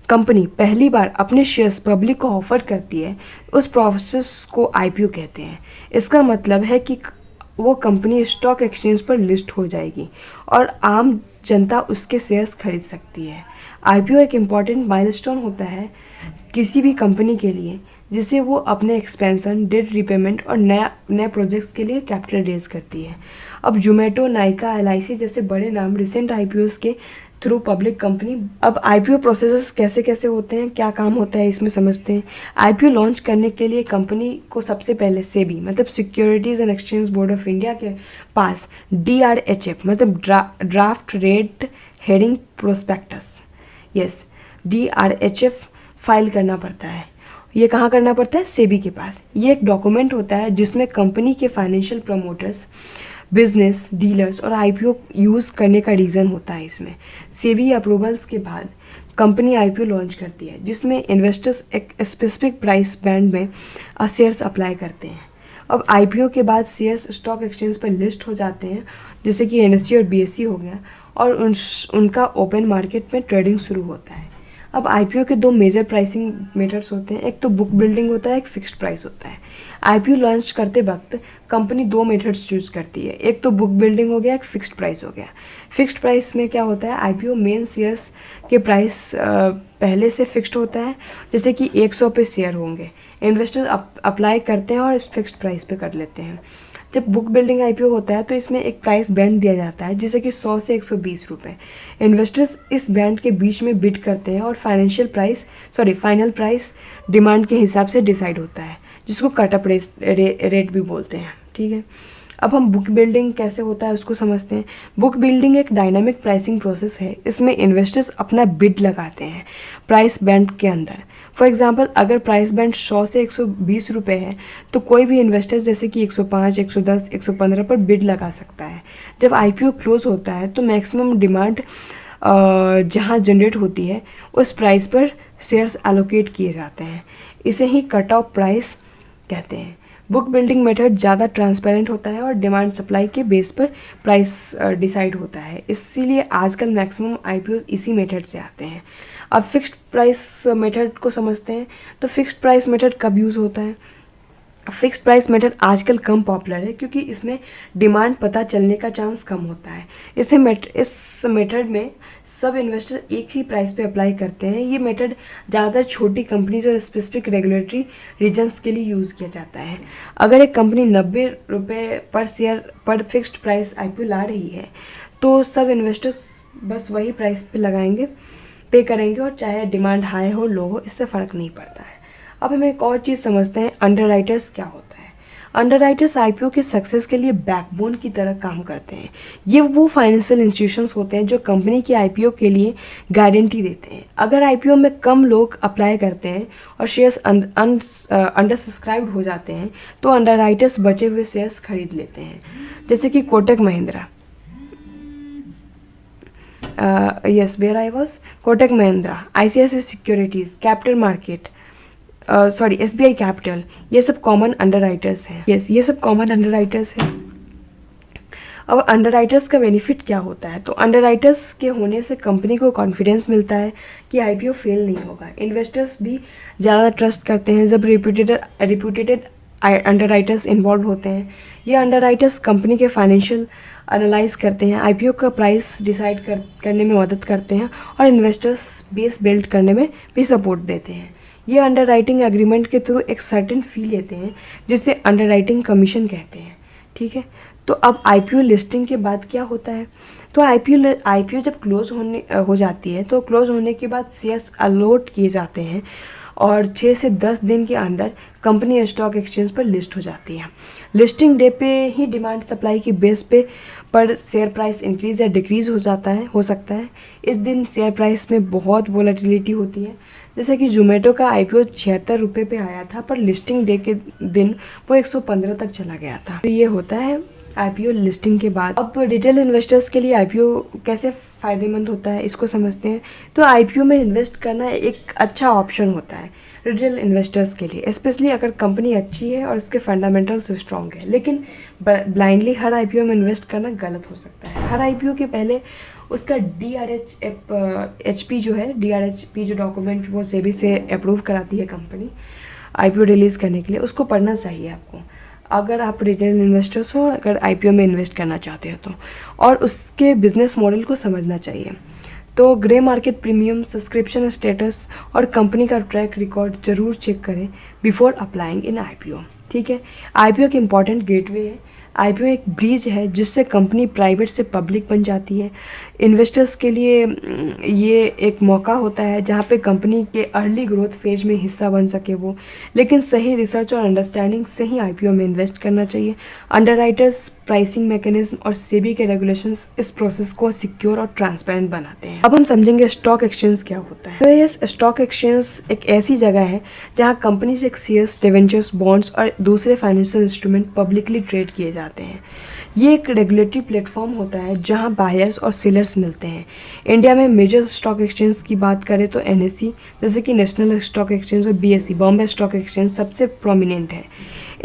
कंपनी पहली बार अपने शेयर्स पब्लिक को ऑफर करती है, उस प्रोसेस को आईपीओ कहते हैं। इसका मतलब है कि वो कंपनी स्टॉक एक्सचेंज पर लिस्ट हो जाएगी और आम जनता उसके शेयर्स खरीद सकती है। आईपीओ एक इम्पॉर्टेंट माइलस्टोन होता है किसी भी कंपनी के लिए, जिसे वो अपने एक्सपेंशन, डेट रिपेमेंट और नए प्रोजेक्ट्स के लिए कैपिटल रेज करती है। अब जोमेटो, नाइका, एलआईसी जैसे बड़े नाम रिसेंट आईपीओस के थ्रू पब्लिक कंपनी। अब आईपीओ प्रोसेसेस कैसे कैसे होते हैं, क्या काम होता है, इसमें समझते हैं। आईपीओ लॉन्च करने के लिए कंपनी को सबसे पहले सेबी मतलब securities and exchange board of India के पास DRHF मतलब draft rate heading prospectus, yes, DRHF file करना पड़ता है। ये कहाँ करना पड़ता है? सेबी के पास। ये एक डॉक्यूमेंट होता है जिसमें कंपनी के फाइनेंशियल प्रमोटर्स, बिजनेस डीलर्स और आईपीओ यूज़ करने का रीज़न होता है। इसमें सेबी अप्रूवल्स के बाद कंपनी आईपीओ लॉन्च करती है, जिसमें इन्वेस्टर्स एक स्पेसिफिक प्राइस बैंड में शेयर्स अप्लाई करते हैं। अब आईपीओ के बाद शेयर्स स्टॉक एक्सचेंज पर लिस्ट हो जाते हैं, जैसे कि एनएससी और बीएसई हो गया, और उनका ओपन मार्केट में ट्रेडिंग शुरू होता है। अब आईपीओ के दो मेजर प्राइसिंग मेथड्स होते हैं, एक तो बुक बिल्डिंग होता है, एक फिक्स्ड प्राइस होता है। आईपीओ लॉन्च करते वक्त कंपनी दो मेथड्स चूज करती है, एक तो बुक बिल्डिंग हो गया, एक फिक्स्ड प्राइस हो गया। फिक्स्ड प्राइस में क्या होता है? आईपीओ मेन शेयर्स के प्राइस पहले से फिक्स्ड होता है, जैसे कि 100 पे शेयर होंगे, इन्वेस्टर्स अप्लाई करते हैं और इस फिक्स्ड प्राइस पे कर लेते हैं। जब बुक बिल्डिंग आईपीओ होता है तो इसमें एक प्राइस बैंड दिया जाता है, जैसे कि 100 से 120 रुपये। इन्वेस्टर्स इस बैंड के बीच में बिड करते हैं और फाइनल प्राइस डिमांड के हिसाब से डिसाइड होता है, जिसको कटअप रेट भी बोलते हैं। ठीक है। अब हम बुक बिल्डिंग कैसे होता है उसको समझते हैं। बुक बिल्डिंग एक डायनामिक प्राइसिंग प्रोसेस है। इसमें इन्वेस्टर्स अपना बिड लगाते हैं प्राइस बैंड के अंदर। फॉर एग्जांपल, अगर प्राइस बैंड 100 से 120 रुपये है तो कोई भी इन्वेस्टर जैसे कि 105, 110, 115 पर बिड लगा सकता है। जब आईपीओ क्लोज होता है तो मैक्सिमम डिमांड जहाँ जनरेट होती है उस प्राइस पर शेयर्स एलोकेट किए जाते हैं। इसे ही कट ऑफ प्राइस कहते हैं। बुक बिल्डिंग मेथड ज़्यादा ट्रांसपेरेंट होता है और डिमांड सप्लाई के बेस पर प्राइस डिसाइड होता है। इसीलिए आजकल मैक्सिमम आईपीओज इसी मेथड से आते हैं। अब फिक्स्ड प्राइस मेथड को समझते हैं। तो फिक्स्ड प्राइस मेथड कब यूज़ होता है? फिक्स्ड प्राइस मेथड आजकल कम पॉपुलर है क्योंकि इसमें डिमांड पता चलने का चांस कम होता है। इस मेथड में सब इन्वेस्टर एक ही प्राइस पे अप्लाई करते हैं। ये मेथड ज़्यादातर छोटी कंपनीज और स्पेसिफिक रेगुलेटरी रीजन्स के लिए यूज़ किया जाता है। अगर एक कंपनी 90 रुपये पर शेयर पर फिक्स्ड प्राइस आईपीओ ला रही है तो सब इन्वेस्टर्स बस वही प्राइस पे लगाएंगे, पे करेंगे, और चाहे डिमांड हाई हो लो हो इससे फ़र्क नहीं पड़ता है। अब हम एक और चीज़ समझते हैं, अंडरराइटर्स क्या होता है। अंडरराइटर्स आईपीओ के सक्सेस के लिए बैकबोन की तरह काम करते हैं। ये वो फाइनेंशियल इंस्टीट्यूशंस होते हैं जो कंपनी के आईपीओ के लिए गारंटी देते हैं। अगर आईपीओ में कम लोग अप्लाई करते हैं और शेयर्स अंडर सब्सक्राइब्ड हो जाते हैं तो अंडरराइटर्स बचे हुए शेयर्स खरीद लेते हैं। जैसे कि Kotak Mahindra, yes where I was, Kotak Mahindra, ICICI securities, capital market, SBI capital, ये सब कॉमन अंडरराइटर्स हैं। यस, ये सब कॉमन अंडरराइटर्स हैं। अब अंडरराइटर्स का बेनिफिट क्या होता है? तो अंडरराइटर्स के होने से कंपनी को कॉन्फिडेंस मिलता है कि आईपीओ फेल नहीं होगा। इन्वेस्टर्स भी ज़्यादा ट्रस्ट करते हैं जब रिप्यूटेड अंडरराइटर्स इन्वॉल्व होते हैं। ये अंडरराइटर्स कंपनी के फाइनेंशियल एनालाइज करते हैं, आईपीओ का प्राइस डिसाइड करने में मदद करते हैं और इन्वेस्टर्स बेस बिल्ड करने में भी सपोर्ट देते हैं। ये अंडरराइटिंग एग्रीमेंट के थ्रू एक सर्टेन फ़ी लेते हैं जिसे अंडरराइटिंग कमीशन कहते हैं। ठीक है, तो अब आईपीओ लिस्टिंग के बाद क्या होता है? तो आईपीओ जब क्लोज हो जाती है तो क्लोज होने के बाद शेयर्स अलॉट किए जाते हैं और 6 से 10 दिन के अंदर कंपनी स्टॉक एक्सचेंज पर लिस्ट हो जाती है। लिस्टिंग डे पे ही डिमांड सप्लाई के बेस पे पर शेयर प्राइस इंक्रीज या डिक्रीज हो सकता है। इस दिन शेयर प्राइस में बहुत वोलेटिलिटी होती है। जैसे कि जोमेटो का आईपीओ 76 रुपये पे आया था पर लिस्टिंग डे के दिन वो 115 तक चला गया था। तो ये होता है आईपीओ लिस्टिंग के बाद। अब रिटेल इन्वेस्टर्स के लिए आईपीओ कैसे फ़ायदेमंद होता है इसको समझते हैं। तो आईपीओ में इन्वेस्ट करना एक अच्छा ऑप्शन होता है रिटेल इन्वेस्टर्स के लिए, स्पेशली अगर कंपनी अच्छी है और उसके फंडामेंटल्स स्ट्रॉन्ग है। लेकिन ब्लाइंडली हर आईपीओ में इन्वेस्ट करना गलत हो सकता है। हर आईपीओ के पहले उसका DRHP जो है, DRHP जो डॉक्यूमेंट वो सेबी से अप्रूव कराती है कंपनी आईपीओ रिलीज़ करने के लिए, उसको पढ़ना चाहिए आपको अगर आप रिटेल इन्वेस्टर्स हो, अगर आईपीओ में इन्वेस्ट करना चाहते हो तो, और उसके बिजनेस मॉडल को समझना चाहिए। तो grey market premium, subscription status और कंपनी का ट्रैक रिकॉर्ड जरूर चेक करें बिफोर अप्लाइंग इन आईपीओ। ठीक है, आईपीओ एक इम्पॉर्टेंट गेटवे है। आईपीओ एक ब्रिज है जिससे कंपनी प्राइवेट से पब्लिक बन जाती है। इन्वेस्टर्स के लिए ये एक मौका होता है जहाँ पे कंपनी के अर्ली ग्रोथ फेज में हिस्सा बन सके वो। लेकिन सही रिसर्च और अंडरस्टैंडिंग से ही आईपीओ में इन्वेस्ट करना चाहिए। अंडरराइटर्स, प्राइसिंग मैकेनिज्म और सेबी के रेगुलेशंस इस प्रोसेस को सिक्योर और ट्रांसपेरेंट बनाते हैं। अब हम समझेंगे स्टॉक एक्सचेंज क्या होता है। तो ये स्टॉक एक्सचेंज एक ऐसी जगह है जहाँ कंपनी से शेयर्स, डिवेंचर्स, बॉन्ड्स और दूसरे फाइनेंशियल इंस्ट्रूमेंट पब्लिकली ट्रेड किए जाते हैं। ये एक रेगुलेटरी प्लेटफॉर्म होता है जहां बायर्स और सेलर्स मिलते हैं। इंडिया में मेजर स्टॉक एक्सचेंज की बात करें तो एनएसई, जैसे कि नेशनल स्टॉक एक्सचेंज, और बीएसई, बॉम्बे स्टॉक एक्सचेंज सबसे प्रोमिनेंट है।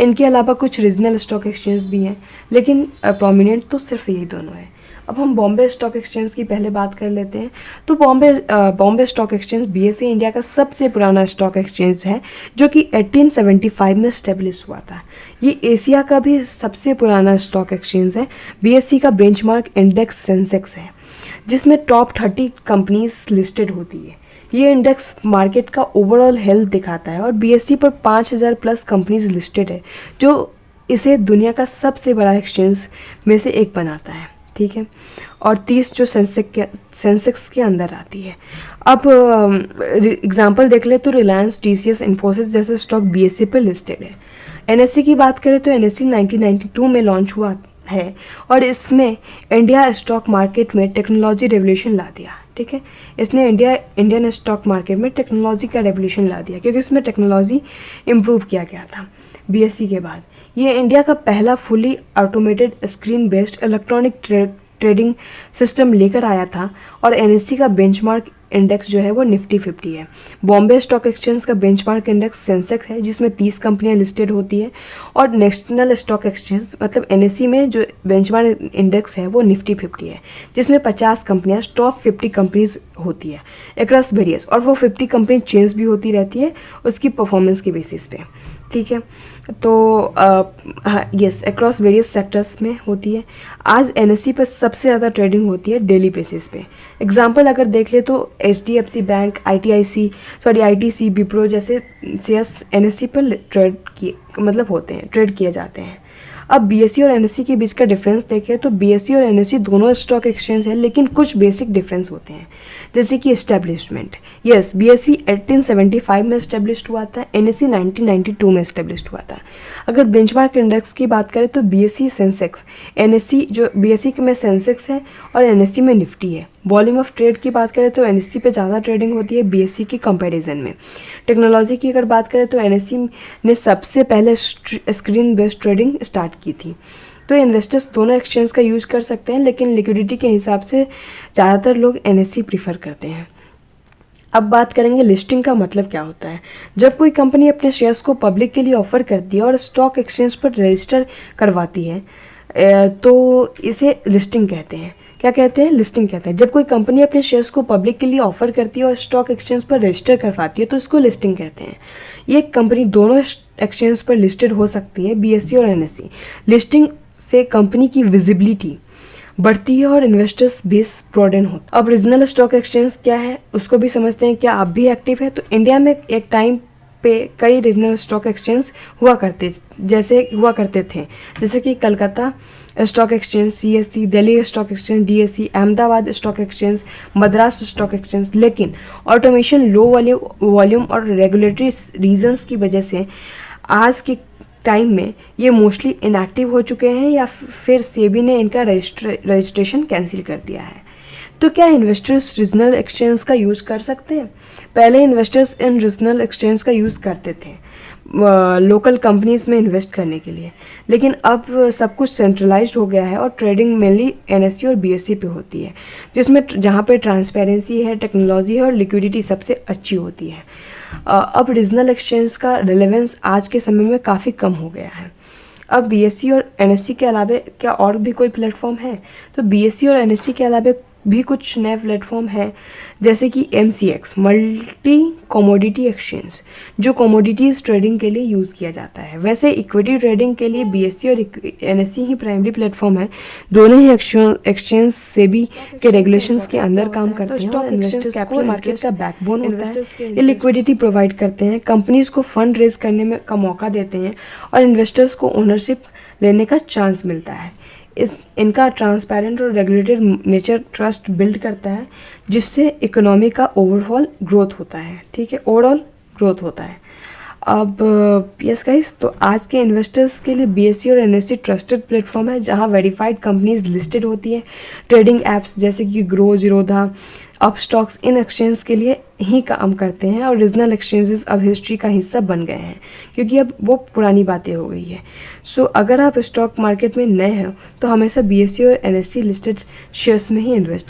इनके अलावा कुछ रीजनल स्टॉक एक्सचेंज भी हैं, लेकिन प्रोमिनेंट तो सिर्फ यही दोनों हैं। अब हम बॉम्बे स्टॉक एक्सचेंज की पहले बात कर लेते हैं। तो Bombay stock exchange BSE India का सबसे पुराना स्टॉक एक्सचेंज है जो कि 1875 में स्टेब्लिश हुआ था। ये एशिया का भी सबसे पुराना स्टॉक एक्सचेंज है। बीएसई का बेंचमार्क इंडेक्स सेंसेक्स है जिसमें टॉप 30 कंपनीज लिस्टेड होती है। ये इंडेक्स मार्केट का ओवरऑल हेल्थ दिखाता है और बीएसई पर 5000 प्लस कंपनीज लिस्टेड है जो इसे दुनिया का सबसे बड़ा एक्सचेंज में से एक बनाता है। ठीक है, और 30 जो सेंसेक्स के अंदर आती है। अब एग्जांपल देख ले तो रिलायंस, टीसीएस, इन्फोसिस जैसे स्टॉक बीएसई पर लिस्टेड है। एनएससी की बात करें तो एनएससी 1992 में लॉन्च हुआ है और इसमें इंडिया स्टॉक मार्केट में टेक्नोलॉजी रेवोल्यूशन ला दिया। ठीक है, इसने इंडियन स्टॉक मार्केट में टेक्नोलॉजी का रेवोल्यूशन ला दिया क्योंकि इसमें टेक्नोलॉजी इम्प्रूव किया गया था बीएससी के बाद। ये इंडिया का पहला fully automated screen based electronic trading system लेकर आया था और एनएससी का बेंचमार्क इंडेक्स जो है वो निफ्टी 50 है। बॉम्बे स्टॉक एक्सचेंज का बेंचमार्क इंडेक्स सेंसेक्स है जिसमें 30 कंपनियां लिस्टेड होती है और नेशनल स्टॉक एक्सचेंज मतलब एनएससी में जो बेंचमार्क इंडेक्स है वो निफ्टी 50 है जिसमें 50 कंपनियां टॉप 50 कंपनीज होती है अक्रॉस वेरियस, और वो 50 कंपनी चेंज भी होती रहती है उसकी परफॉर्मेंस के बेसिस पे। ठीक है, तो यस अक्रॉस वेरियस सेक्टर्स में होती है। आज एनएससी पर सबसे ज़्यादा ट्रेडिंग होती है डेली बेसिस पे। एग्जांपल अगर देख ले तो एचडीएफसी बैंक, आईटीसी, विप्रो जैसे शेयर्स एनएससी पर ट्रेड किए जाते हैं। अब बीएससी और एनएससी के बीच का डिफरेंस देखें तो बीएससी और एनएससी दोनों स्टॉक एक्सचेंज है लेकिन कुछ बेसिक डिफरेंस होते हैं जैसे कि एस्टेब्लिशमेंट। यस, बीएससी 1875 में एस्टेब्लिश हुआ था, एनएससी 1992 में एस्टेब्लिश हुआ था। अगर बेंचमार्क इंडेक्स की बात करें तो बीएससी सेंसेक्स, एनएससी जो बीएससी में सेंसेक्स है और एनएससी में निफ्टी है। वॉल्यूम ऑफ ट्रेड की बात करें तो एनएससी पे ज़्यादा ट्रेडिंग होती है बीएससी के कंपैरिजन में। टेक्नोलॉजी की अगर बात करें तो एनएससी ने सबसे पहले स्क्रीन बेस्ड ट्रेडिंग स्टार्ट की थी। तो इन्वेस्टर्स दोनों एक्सचेंज का यूज़ कर सकते हैं लेकिन लिक्विडिटी के हिसाब से ज़्यादातर लोग एनएससी प्रीफर करते हैं। अब बात करेंगे लिस्टिंग का मतलब क्या होता है। जब कोई कंपनी अपने शेयर्स को पब्लिक के लिए ऑफर करती है और स्टॉक एक्सचेंज पर रजिस्टर करवाती है तो इसे लिस्टिंग कहते हैं। क्या कहते हैं? लिस्टिंग कहते हैं। जब कोई कंपनी अपने शेयर्स को पब्लिक के लिए ऑफर करती है और स्टॉक एक्सचेंज पर रजिस्टर करवाती है तो इसको लिस्टिंग कहते हैं। ये कंपनी दोनों एक्सचेंज पर लिस्टेड हो सकती है, बीएससी और एनएससी। लिस्टिंग से कंपनी की विजिबिलिटी बढ़ती है और इन्वेस्टर्स बेस ब्रॉडन होता है। अब रीजनल स्टॉक एक्सचेंज क्या है उसको भी समझते हैं। क्या आप भी एक्टिव है? तो इंडिया में एक टाइम पे कई रीजनल स्टॉक एक्सचेंज हुआ करते थे जैसे कि Calcutta stock exchange CSC, Delhi stock exchange DSC, Ahmedabad stock exchange, Madras stock exchange. लेकिन ऑटोमेशन, लो वॉल्यूम और रेगुलेटरी रीजंस की वजह से आज के टाइम में ये मोस्टली इनएक्टिव हो चुके हैं या फिर सेबी ने इनका रजिस्ट्रेशन कैंसिल कर दिया है। तो क्या इन्वेस्टर्स रीजनल एक्सचेंज का यूज़ कर सकते हैं? पहले इन्वेस्टर्स इन रीजनल एक्सचेंज का यूज़ करते थे लोकल कंपनीज में इन्वेस्ट करने के लिए, लेकिन अब सब कुछ सेंट्रलाइज्ड हो गया है और ट्रेडिंग मेनली एनएससी और बीएससी पे होती है जिसमें जहाँ पे ट्रांसपेरेंसी है, टेक्नोलॉजी है और लिक्विडिटी सबसे अच्छी होती है। अब रीजनल एक्सचेंज का रिलेवेंस आज के समय में काफ़ी कम हो गया है। अब बीएससी और एनएससी के अलावा क्या और भी कोई प्लेटफॉर्म है? तो बीएससी और एनएससी के अलावा भी कुछ नए प्लेटफॉर्म हैं जैसे कि MCX, मल्टी कमोडिटी एक्सचेंज, जो कमोडिटीज़ ट्रेडिंग के लिए यूज़ किया जाता है। वैसे इक्विटी ट्रेडिंग के लिए बीएससी और एनएससी ही प्राइमरी प्लेटफॉर्म है। दोनों ही एक्सचेंज सेबी के रेगुलेशंस के अंदर काम करते हैं। स्टॉक एक्सचेंज कैपिटल मार्केट का बैकबोन होता है। ये लिक्विडिटी प्रोवाइड करते हैं, कंपनीज को फंड रेज करने में का मौका देते हैं और इन्वेस्टर्स को ओनरशिप लेने का चांस मिलता है। इनका ट्रांसपेरेंट और रेगुलेटेड नेचर ट्रस्ट बिल्ड करता है जिससे इकोनॉमी का ओवरऑल ग्रोथ होता है। ठीक है, ओवरऑल ग्रोथ होता है। अब यस गाइस, तो आज के इन्वेस्टर्स के लिए बीएससी और एनएससी ट्रस्टेड प्लेटफॉर्म है जहां वेरीफाइड कंपनीज लिस्टेड होती है। ट्रेडिंग एप्स जैसे कि grow, Zerodha, Upstox in exchange के लिए ही काम करते हैं और रीजनल एक्सचेंजेस अब हिस्ट्री का हिस्सा बन गए हैं क्योंकि अब वो पुरानी बातें हो गई है। सो अगर आप स्टॉक मार्केट में नए हैं तो हमेशा बीएससी और एनएससी लिस्टेड शेयर्स में ही इन्वेस्ट